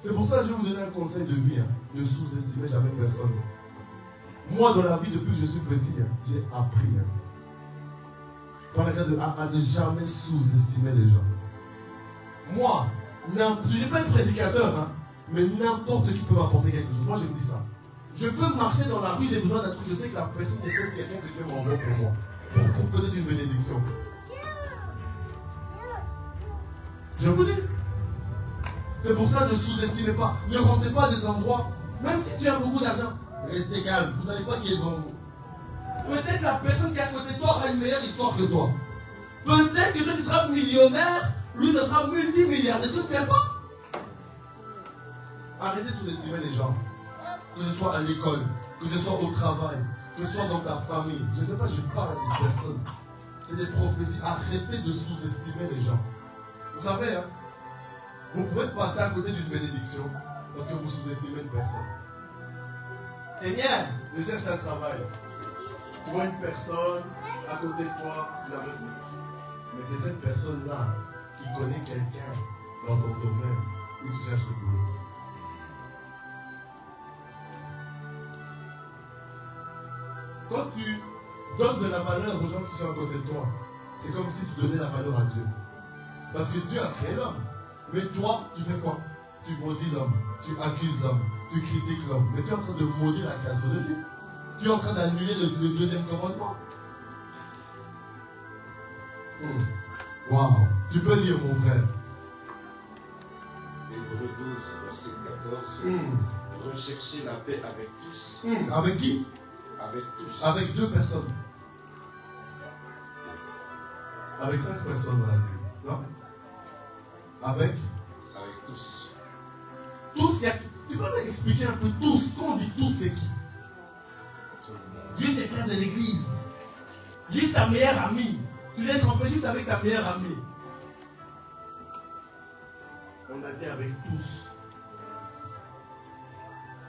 Speaker 1: C'est pour ça que je vais vous donner un conseil de vie. Hein. Ne sous-estimez jamais personne. Moi, dans la vie, depuis que je suis petit, j'ai appris par la grâce à ne jamais sous-estimer les gens. Moi, je n'ai pas être prédicateur, mais n'importe qui peut m'apporter quelque chose. Moi, je me dis ça. Je peux marcher dans la rue, j'ai besoin d'un truc, je sais que la personne est peut-être quelqu'un que Dieu m'envoie pour moi. Pour peut-être une bénédiction. Je vous dis. C'est pour ça, ne sous-estimez pas. Ne rentrez pas à des endroits, même si tu as beaucoup d'argent, restez calme. Vous ne savez pas qui est devant vous. Peut-être la personne qui est à côté de toi aura une meilleure histoire que toi. Peut-être que toi tu seras millionnaire, lui ça sera multimilliardaire, tu ne sais pas. Arrêtez de sous-estimer les gens. Que ce soit à l'école, que ce soit au travail, que ce soit dans ta famille. Je ne sais pas, je parle à des personnes. C'est des prophéties. Arrêtez de sous-estimer les gens. Vous savez, vous pouvez passer à côté d'une bénédiction parce que vous sous-estimez une personne. Seigneur, je cherche un travail. Tu vois une personne à côté de toi, tu la retenue. Mais c'est cette personne-là qui connaît quelqu'un dans ton domaine où tu cherches le boulot. Quand tu donnes de la valeur aux gens qui sont à côté de toi, c'est comme si tu donnais la valeur à Dieu. Parce que Dieu a créé l'homme. Mais toi, tu fais quoi? Tu maudis l'homme, tu accuses l'homme, tu critiques l'homme. Mais tu es en train de maudire la créature de Dieu. Tu es en train d'annuler le deuxième commandement. Waouh. Tu peux lire, mon frère.
Speaker 3: Hébreux 12, verset 14. Recherchez la paix avec tous.
Speaker 1: Avec qui?
Speaker 3: Avec tous.
Speaker 1: Avec 2 personnes. Avec 5 personnes, on a dit. Non? Avec
Speaker 3: tous.
Speaker 1: Tous, tu peux m'expliquer un peu tous? Quand on dit tous, c'est qui? Juste tes frères de l'église. Juste ta meilleure amie. Tu l'es trompé juste avec ta meilleure amie. On a dit avec tous.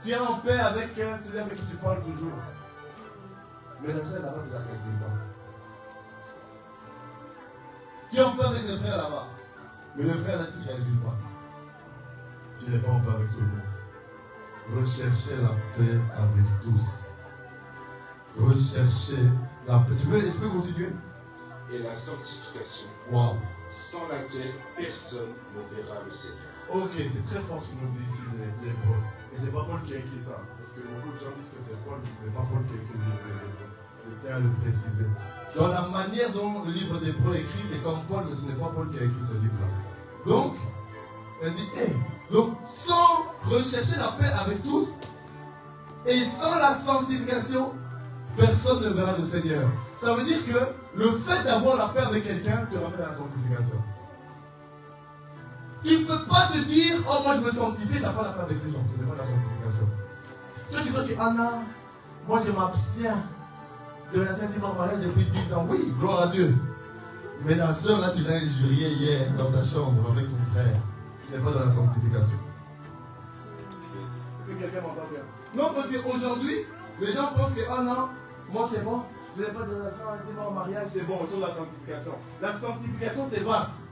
Speaker 1: Tu es en paix avec celui avec qui tu parles toujours. Mais la scène là-bas, tu la calcules pas. Tu es en paix avec le frère là-bas. Mais le frère là, tu ne calcules pas. Tu n'es pas en paix avec tout le monde. Recherchez la paix avec tous. Recherchez la paix. Tu peux continuer?
Speaker 3: Et la sanctification.
Speaker 1: Wow.
Speaker 3: Sans laquelle personne ne verra le Seigneur.
Speaker 1: Ok, c'est très fort ce que nous dit ici les Paul. Et c'est pas Paul qui a écrit ça. Parce que beaucoup de gens disent que c'est Paul, mais ce n'est pas Paul qui a écrit le livre. Je tiens à le préciser. Dans la manière dont le livre d'Hébreux est écrit, c'est comme Paul, mais ce n'est pas Paul qui a écrit ce livre-là. Donc, elle dit, donc, sans rechercher la paix avec tous, et sans la sanctification, personne ne verra le Seigneur. Ça veut dire que le fait d'avoir la paix avec quelqu'un te ramène à la sanctification. Tu ne peux pas te dire, oh moi je me sanctifie, tu n'as pas la paix avec les gens. Ce n'est pas la sanctification. Toi tu vois que Anna, moi je m'abstiens de la Saint-Imam mariage depuis 10 ans. Oui, gloire à Dieu. Mais la soeur là, tu l'as injuriée hier dans ta chambre avec ton frère. Tu n'es pas dans la sanctification. Est-ce que quelqu'un m'entend bien? Non, parce qu'aujourd'hui, les gens pensent que, oh non, moi c'est bon, je n'ai pas de la Saint-Imam mariage, c'est bon, autour de la sanctification. La sanctification c'est vaste.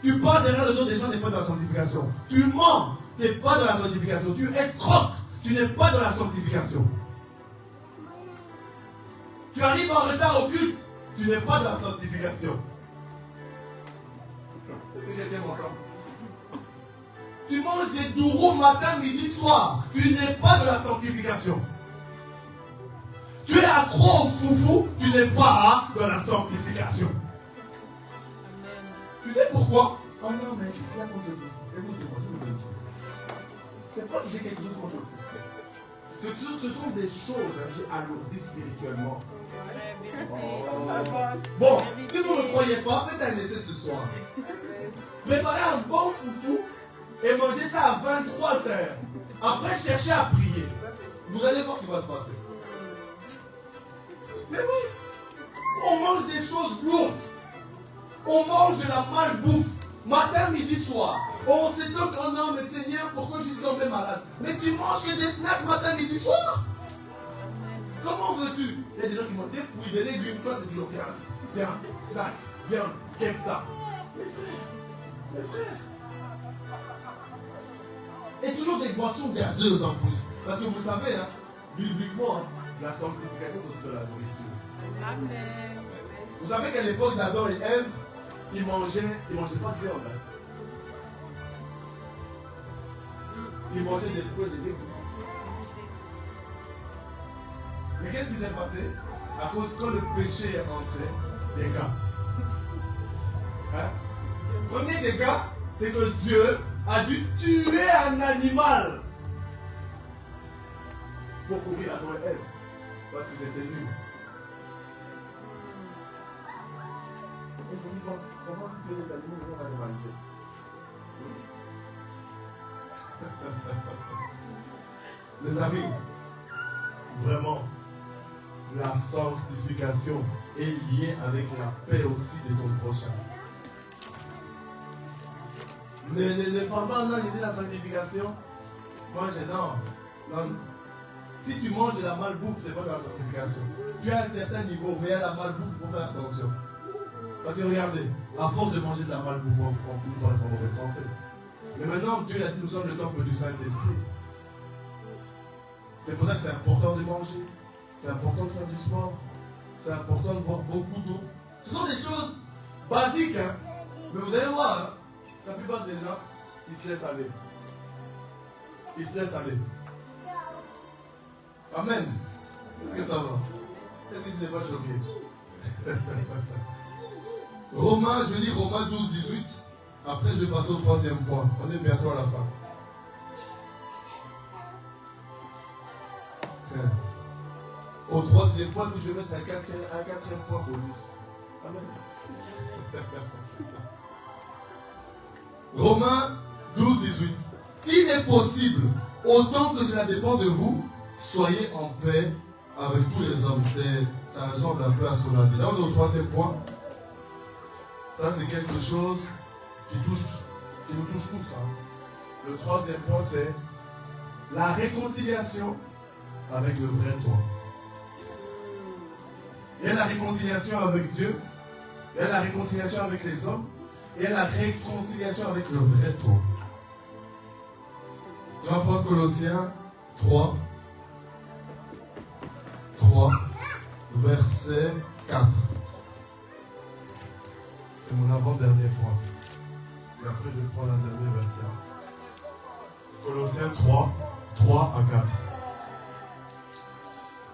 Speaker 1: Tu parles derrière le dos des gens, tu n'es pas dans la sanctification. Tu mens, tu n'es pas dans la sanctification. Tu escroques, tu n'es pas dans la sanctification. Tu arrives en retard au culte, tu n'es pas dans la sanctification. Est-ce que quelqu'un m'entend? Tu manges des dourous matin, midi, soir. Tu n'es pas dans la sanctification. Tu es accro au foufou, tu n'es pas dans la sanctification. Tu sais pourquoi? Oh non, mais qu'est-ce qu'il y a contre le foufou? Écoutez-moi, je vous le dis. C'est pas que j'ai quelque chose contre le foufou. Ce sont des choses qui alourdissent spirituellement. Bon, si vous ne croyez pas, faites un essai ce soir. Préparez un bon foufou et mangez ça à 23h. Après, cherchez à prier. Vous allez voir ce qui va se passer. Mais oui, on mange des choses lourdes. On mange de la malbouffe. Matin, midi, soir. On s'étonne, oh non, mais Seigneur, pourquoi je suis tombé malade? Mais tu manges que des snacks matin, midi, soir. Comment veux-tu? Il y a des gens qui mangent des fruits, des légumes. Toi, c'est toujours viande, snack, viande, kefta. Mes frères. Et toujours des boissons gazeuses en plus. Parce que vous savez, bibliquement, la sanctification, c'est aussi de la nourriture.
Speaker 2: Amen.
Speaker 1: Vous savez qu'à l'époque d'Adam et Ève, ils mangeaient pas de viande. Ils mangeaient des fruits et des légumes. Mais qu'est-ce qui s'est passé? À cause quand le péché est entré, dégâts. Hein? Premier dégât, c'est que Dieu a dû tuer un animal pour couvrir Adam et Ève. Parce qu'ils étaient nus. Et je me dis, comment si tu es les animaux, on va les manger? Les amis, vraiment, la sanctification est liée avec la paix aussi de ton prochain. Ne parle pas analyser la sanctification. Moi, non. Si tu manges de la malbouffe, ce n'est pas de la sanctification. Tu as un certain niveau, mais à la malbouffe, il faut faire attention. Parce que regardez, à force de manger de la malbouffe, on finit par être en mauvaise santé. Mais maintenant, Dieu a dit, nous sommes le temple du Saint-Esprit. C'est pour ça que c'est important de manger. C'est important de faire du sport. C'est important de boire beaucoup d'eau. Ce sont des choses basiques, hein. Mais vous allez voir, hein, la plupart des gens, ils se laissent aller. Ils se laissent aller. Amen. Est-ce que ça va? Est-ce que tu n'es pas choqué? Romains, je lis Romains 12, 18. Après, je vais passer au troisième point. On est bientôt à la fin. Au troisième point, je vais mettre un quatrième point bonus. Amen. Romains 12, 18. S'il est possible, autant que cela dépend de vous, soyez en paix avec tous les hommes. Ça ressemble un peu à ce qu'on a dit. Là, on est au troisième point. Ça, c'est quelque chose qui nous touche tous. Hein. Le troisième point, c'est la réconciliation avec le vrai toi. Il y a la réconciliation avec Dieu, il y a la réconciliation avec les hommes, et il y a la réconciliation avec le vrai toi. Tu vas prendre Colossiens 3, verset 4. C'est mon avant-dernier point. Et après, je prends un dernier verset. Colossiens 3 à 4.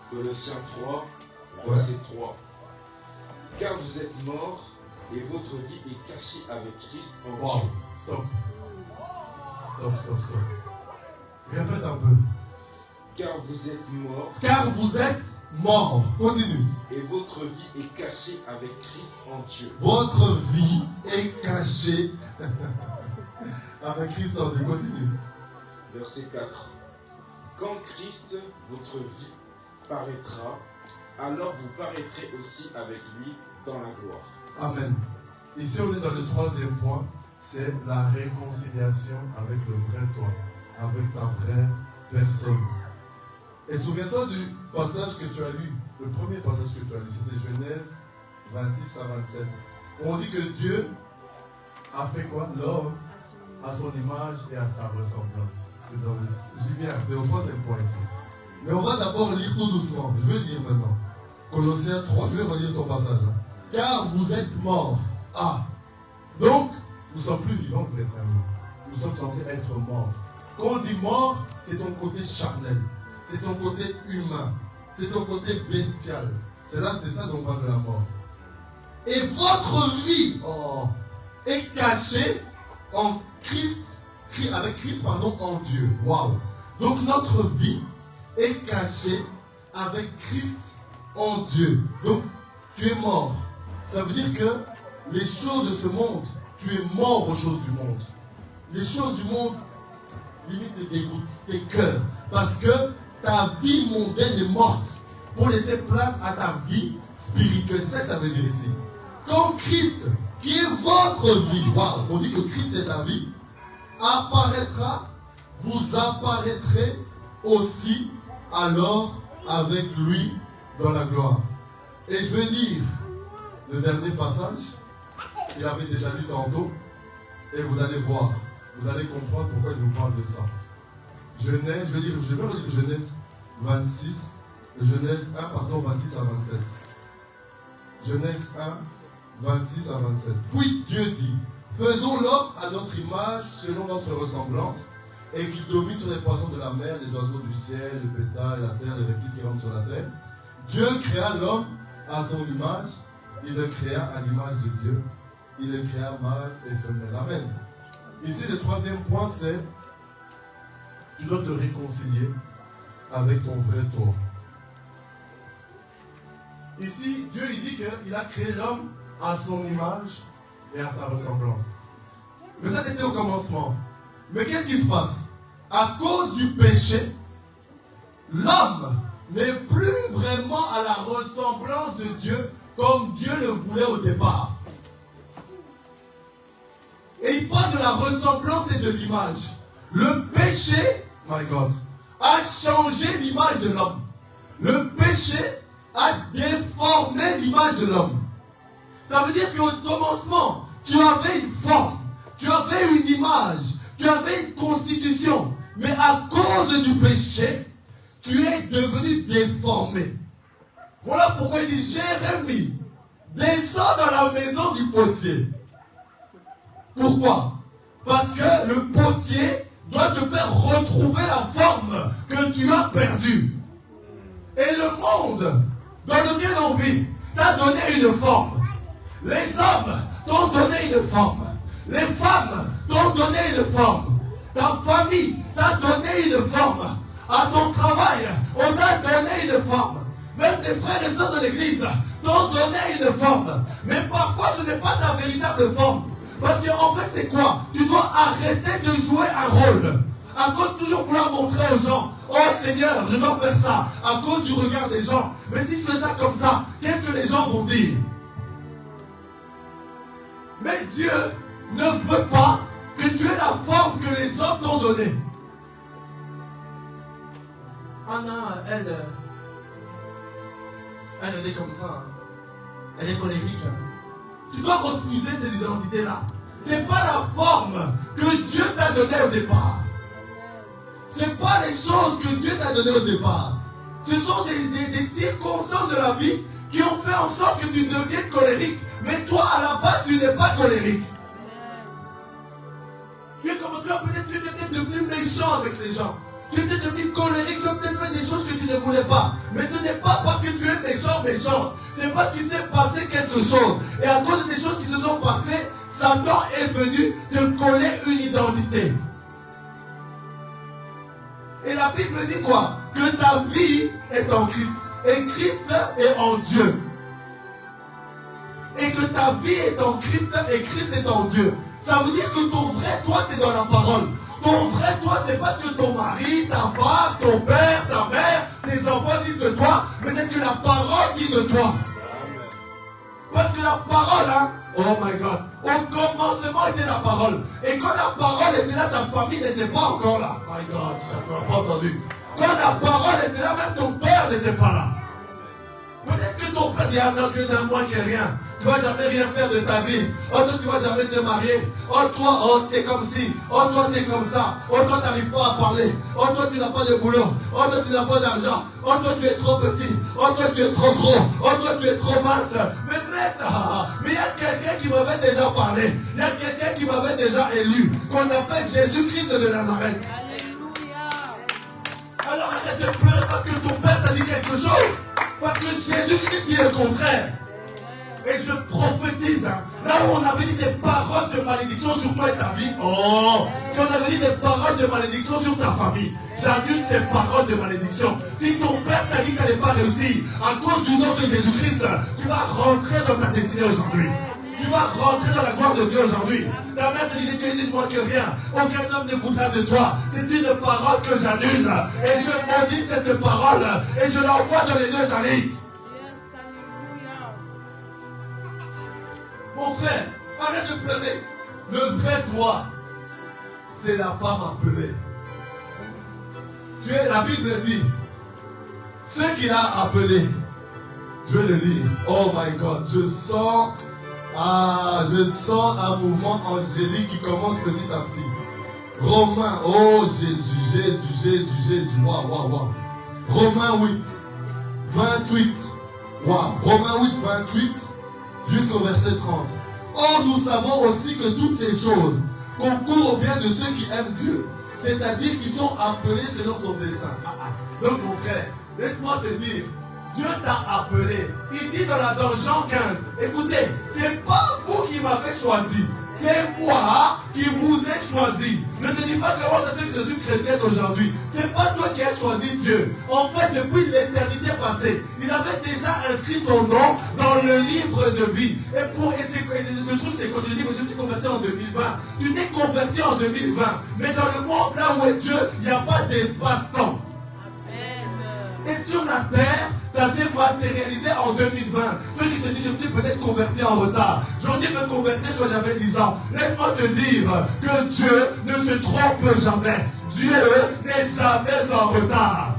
Speaker 3: Colossiens 3, verset 3. Car vous êtes morts et votre vie est cachée avec Christ en Dieu.
Speaker 1: Stop. Répète un peu.
Speaker 3: Car vous êtes morts.
Speaker 1: Car vous êtes morts. Continue.
Speaker 3: Et votre vie est cachée avec Christ en Dieu.
Speaker 1: Votre vie est cachée avec Christ en Dieu. Continue.
Speaker 3: Verset 4. Quand Christ, votre vie, paraîtra, alors vous paraîtrez aussi avec lui dans la gloire. Amen.
Speaker 1: Ici, on est dans le troisième point. C'est la réconciliation avec le vrai toi, avec ta vraie personne. Et souviens-toi du passage que tu as lu. Le premier passage que tu as lu, c'était Genèse 26 à 27. On dit que Dieu a fait quoi? L'homme à son image et à sa ressemblance. J'y viens, c'est au troisième point ici. Mais on va d'abord lire tout doucement. Je vais lire maintenant. Colossiens 3, je vais relire ton passage. Hein. Car vous êtes morts. Ah. Donc, nous ne sommes plus vivants, chrétiens. Nous sommes censés être morts. Quand on dit mort, c'est ton côté charnel. C'est ton côté humain. C'est ton côté bestial. C'est ça dont on parle de la mort. Et votre vie est cachée en Christ, en Dieu. Waouh. Donc notre vie est cachée avec Christ en Dieu. Donc tu es mort. Ça veut dire que les choses de ce monde, tu es mort aux choses du monde. Les choses du monde, limite te dégoûtent tes cœurs. Parce que ta vie mondaine est morte pour laisser place à ta vie spirituelle. C'est ça que ça veut dire ici. Quand Christ, qui est votre vie, waouh, on dit que Christ est ta vie, apparaîtra, vous apparaîtrez aussi alors avec lui dans la gloire. Et je vais lire le dernier passage qu'il avait déjà lu tantôt et vous allez voir, vous allez comprendre pourquoi je vous parle de ça. Je vais relire Genèse 26, Genèse 1, pardon, 26 à 27. Genèse 1, 26 à 27. Puis Dieu dit, faisons l'homme à notre image, selon notre ressemblance, et qu'il domine sur les poissons de la mer, les oiseaux du ciel, le bétail, la terre, les reptiles qui rampent sur la terre. Dieu créa l'homme à son image, il le créa à l'image de Dieu, il le créa mâle et femelle. Amen. Ici, le troisième point, c'est tu dois te réconcilier avec ton vrai toi. Ici, Dieu il dit qu'il a créé l'homme à son image et à sa ressemblance. Mais ça, c'était au commencement. Mais qu'est-ce qui se passe? À cause du péché, l'homme n'est plus vraiment à la ressemblance de Dieu comme Dieu le voulait au départ. Et il parle de la ressemblance et de l'image. Le péché, my God, a changé l'image de l'homme. Le péché a déformé l'image de l'homme. Ça veut dire qu'au commencement, tu avais une forme, tu avais une image, tu avais une constitution. Mais à cause du péché, tu es devenu déformé. Voilà pourquoi il dit, Jérémie, descends dans la maison du potier. Pourquoi? Parce que le potier doit te faire retrouver la forme que tu as perdue. Et le monde dans lequel on vit t'a donné une forme. Les hommes t'ont donné une forme. Les femmes t'ont donné une forme. Ta famille t'a donné une forme. À ton travail, on t'a donné une forme. Même tes frères et sœurs de l'église t'ont donné une forme. Mais parfois ce n'est pas ta véritable forme. Parce qu'en fait c'est quoi? Tu dois arrêter de jouer un rôle. À cause de toujours vouloir montrer aux gens, oh Seigneur, je dois faire ça. À cause du regard des gens. Mais si je fais ça comme ça, qu'est-ce que les gens vont dire? Mais Dieu ne veut pas que tu aies la forme que les hommes t'ont donnée. Anna, elle est comme ça. Elle est colérique. Tu dois refuser ces identités-là. Ce n'est pas la forme que Dieu t'a donnée au départ. Ce n'est pas les choses que Dieu t'a données au départ. Ce sont des circonstances de la vie qui ont fait en sorte que tu deviennes colérique. Mais toi, à la base, tu n'es pas colérique. Tu es peut-être devenu méchant avec les gens. Tu es devenu colérique, tu as peut-être fait des choses que tu ne voulais pas. Mais ce n'est pas parce que tu es méchant. C'est parce qu'il s'est passé quelque chose. Et à cause de ces choses qui se sont passées, Satan est venu te coller une identité. Et la Bible dit quoi? Que ta vie est en Christ. Et Christ est en Dieu. Et que ta vie est en Christ et Christ est en Dieu. Ça veut dire que ton vrai toi, c'est dans la parole. Ton vrai toi, c'est pas ce que ton mari, ta femme, ton père, ta mère, tes enfants disent de toi, mais c'est ce que la parole dit de toi. Parce que la parole, hein, oh my God, au commencement était la parole. Et quand la parole était là, ta famille n'était pas encore là. My God, ça ne m'a pas entendu. Quand la parole était là, même ton père n'était pas là. Peut-être que ton père dit, ah non, tu es un moins que rien. Tu ne vas jamais rien faire de ta vie. Oh, toi, tu ne vas jamais te marier. Oh, toi, oh, c'est comme si. Oh, toi, tu es comme ça. Oh, toi, tu n'arrives pas à parler. Oh, toi, tu n'as pas de boulot. Oh, toi, tu n'as pas d'argent. Oh, toi, tu es trop petit. Oh, toi, tu es trop gros. Oh, toi, tu es trop mince. Mais il y a quelqu'un qui m'avait déjà parlé. Il y a quelqu'un qui m'avait déjà élu. Qu'on appelle Jésus-Christ de Nazareth. Alléluia. Alors arrête de pleurer parce que ton père t'a dit quelque chose. Parce que Jésus-Christ dit le contraire. Et je prophétise, hein, là où on avait dit des paroles de malédiction sur toi et ta vie, oh, si on avait dit des paroles de malédiction sur ta famille, j'annule ces paroles de malédiction. Si ton père t'a dit que tu n'allais pas réussir, à cause du nom de Jésus-Christ, tu vas rentrer dans ta destinée aujourd'hui. Tu vas rentrer dans la gloire de Dieu aujourd'hui. Ta mère te dit, tu es moins que rien. Aucun homme ne voudra de toi. C'est une parole que j'annule. Et je maudis cette parole et je l'envoie dans les deux arrêts. Mon frère, arrête de pleurer. Le vrai toi, c'est la femme appelée. La Bible dit, ceux qu'il a appelés, je vais le lire. Oh my God, je sens un mouvement angélique qui commence petit à petit. Romains, oh Jésus. Waouh. Romains 8, 28. Wow. Romains 8, 28 jusqu'au verset 30. Or, nous savons aussi que toutes ces choses concourent au bien de ceux qui aiment Dieu, c'est-à-dire qui sont appelés selon son dessein. Donc, mon frère, laisse-moi te dire, Dieu t'a appelé. Il dit dans Jean 15, écoutez, c'est pas vous qui m'avez choisi, c'est moi qui vous ai choisi. Ne te dis pas comment ça fait que je suis chrétienne aujourd'hui. C'est pas toi qui as choisi Dieu. En fait, depuis l'éternité passée, il avait déjà inscrit ton nom dans le livre de vie. Et le truc, c'est que tu dis que je suis converti en 2020. Tu t'es converti en 2020. Mais dans le monde là où est Dieu, il n'y a pas d'espace-temps. Et sur la terre, ça s'est matérialisé en 2020. Toi qui te dis, je me suis peut-être converti en retard. J'en ai me convertir quand j'avais 10 ans. Laisse-moi te dire que Dieu ne se trompe jamais. Dieu n'est jamais en retard.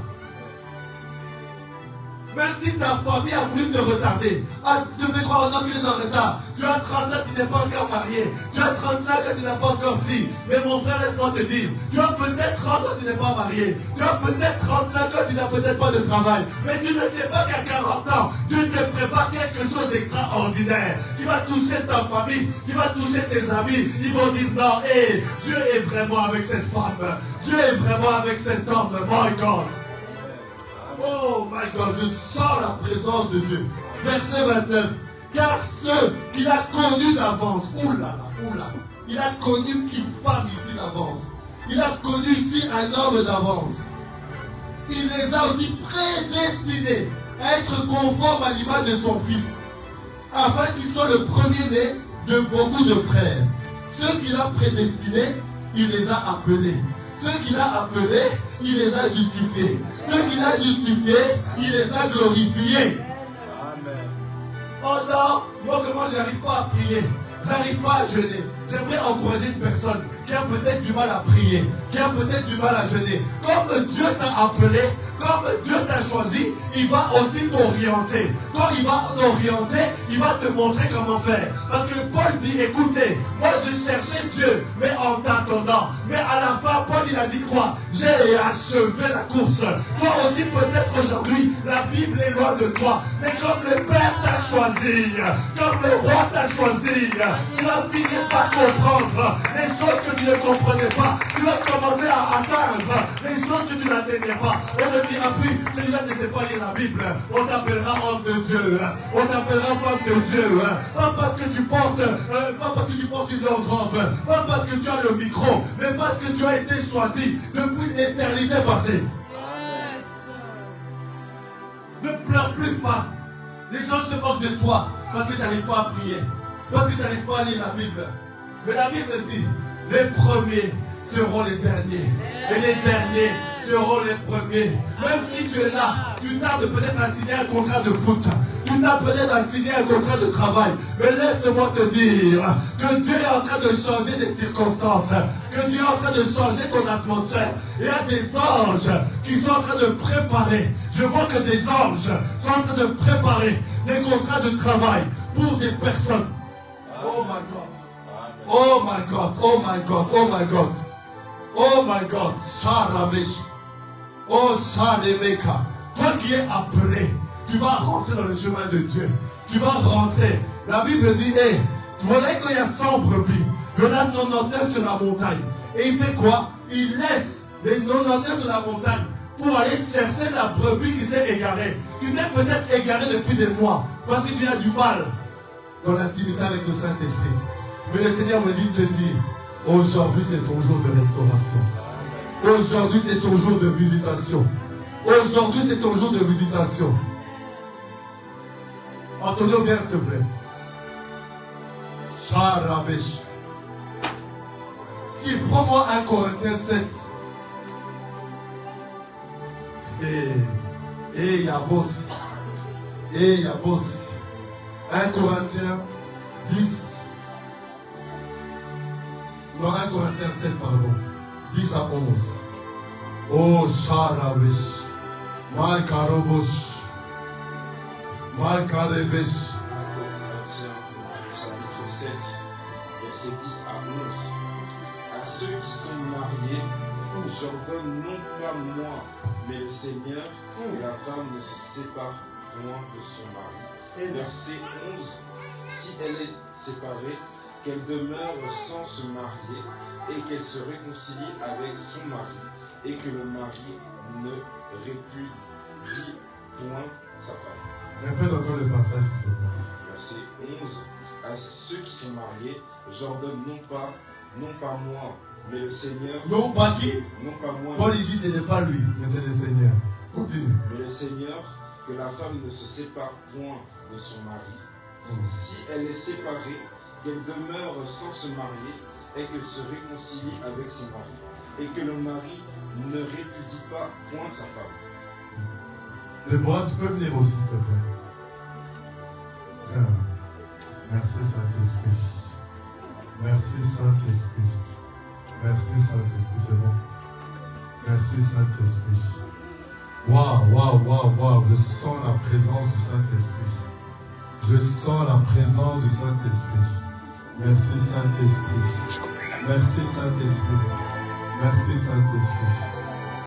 Speaker 1: Même si ta famille a voulu te retarder, tu fais croire non, tu es en retard. Tu as 30 ans, tu n'es pas encore marié. Tu as 35 ans, tu n'es pas encore si. Mais mon frère, laisse-moi te dire, tu as peut-être 30 ans, tu n'es pas marié. Tu as peut-être 35 ans, tu n'as peut-être pas de travail. Mais tu ne sais pas qu'à 40 ans, Dieu te prépare quelque chose d'extraordinaire. Qui va toucher ta famille, qui va toucher tes amis. Ils vont dire, non, hé, Dieu est vraiment avec cette femme. Dieu est vraiment avec cet homme. My God. Oh my God, je sens la présence de Dieu. Verset 29. Car ceux qu'il a connus d'avance, oula, il a connu une femme ici d'avance. Il a connu ici un homme d'avance. Il les a aussi prédestinés à être conformes à l'image de son fils, afin qu'il soit le premier-né de beaucoup de frères. Ceux qu'il a prédestinés, il les a appelés. Ceux qu'il a appelés, il les a justifiés. Ceux qu'il a justifiés, il les a glorifiés. Amen. Oh non, moi comment je n'arrive pas à prier, j'arrive pas à jeûner. J'aimerais encourager une personne qui a peut-être du mal à prier, qui a peut-être du mal à jeûner. Comme Dieu t'a appelé, comme Dieu t'a choisi, il va aussi t'orienter. Quand il va t'orienter, il va te montrer comment faire. Parce que Paul dit, écoutez, moi je cherchais Dieu, mais en t'attendant. Mais à la fin, Paul il a dit quoi? J'ai achevé la course. Toi aussi peut-être aujourd'hui, la Bible est loin de toi. Mais comme le Père t'a choisi, comme le Roi t'a choisi, tu vas finir par comprendre les choses que tu ne comprenais pas. Tu vas commencer à atteindre les choses que tu n'atteignais pas. On ne dira plus, celui-là ne sait pas lire la Bible. On t'appellera homme de Dieu. On t'appellera femme de Dieu. Pas parce que tu portes, une longue robe. Pas parce que tu as le micro. Mais parce que tu as été choisi depuis l'éternité passée. Yes. Ne pleure plus, femme. Les gens se moquent de toi parce que tu n'arrives pas à prier. Parce que tu n'arrives pas à lire la Bible. Mais la Bible dit, les premiers seront les derniers. Et les derniers seront les premiers. Même si tu es là, tu tardes peut-être à signer un contrat de foot. Tu tardes peut-être à signer un contrat de travail. Mais laisse-moi te dire que Dieu est en train de changer les circonstances. Que Dieu est en train de changer ton atmosphère. Il y a des anges qui sont en train de préparer. Je vois que des anges sont en train de préparer des contrats de travail pour des personnes. Oh my God. Oh my God. Oh my God. Oh my God. Oh my God. Sharabish. Oh Shalemeka. Toi qui es appelé, tu vas rentrer dans le chemin de Dieu. Tu vas rentrer. La Bible dit, hey, tu vois qu'il y a 100 brebis. Il y en a 99 sur la montagne. Et il fait quoi? Il laisse les 99 sur la montagne pour aller chercher la brebis qui s'est égarée. Tu t'es peut-être égaré depuis des mois parce que tu as du mal dans l'intimité avec le Saint-Esprit. Mais le Seigneur me dit de te dire, aujourd'hui c'est ton jour de restauration. Aujourd'hui c'est ton jour de visitation. Aujourd'hui c'est ton jour de visitation. Antonio, viens s'il te plaît. Charabesh. Si, prends-moi 1 Corinthiens 7. Et Yabos. Et Yabos. 1 Corinthiens 10. Non, 1 Corinthiens 7, pardon. 10 à 11. Oh, Sharabish. My Karobosh. My Karebesh.
Speaker 3: 1 Corinthiens, chapitre 7, versets 10 à 11. À ceux qui sont mariés, J'ordonne non pas moi, mais le Seigneur, que la femme ne se sépare point de son mari. Verset 11. Si elle est séparée, qu'elle demeure sans se marier et qu'elle se réconcilie avec son mari et que le mari ne répudie point sa femme.
Speaker 1: Répète encore le passage, s'il te plaît.
Speaker 3: Verset 11. À ceux qui sont mariés, j'ordonne non pas moi, mais le Seigneur.
Speaker 1: Non pas qui?
Speaker 3: Non pas moi.
Speaker 1: Paul il dit ce n'est pas lui, mais c'est le Seigneur. Continue.
Speaker 3: Mais le Seigneur, que la femme ne se sépare point de son mari. Si elle est séparée, qu'elle demeure sans se marier et qu'elle se réconcilie avec son mari. Et que le mari ne répudie pas point sa femme.
Speaker 1: Déborah, tu peux venir aussi, s'il te plaît. Bien. Merci Saint-Esprit. Merci Saint-Esprit. Merci Saint-Esprit, c'est bon. Merci Saint-Esprit. Waouh. Je sens la présence du Saint-Esprit. Je sens la présence du Saint-Esprit. Merci Saint-Esprit. Merci Saint-Esprit. Merci Saint-Esprit.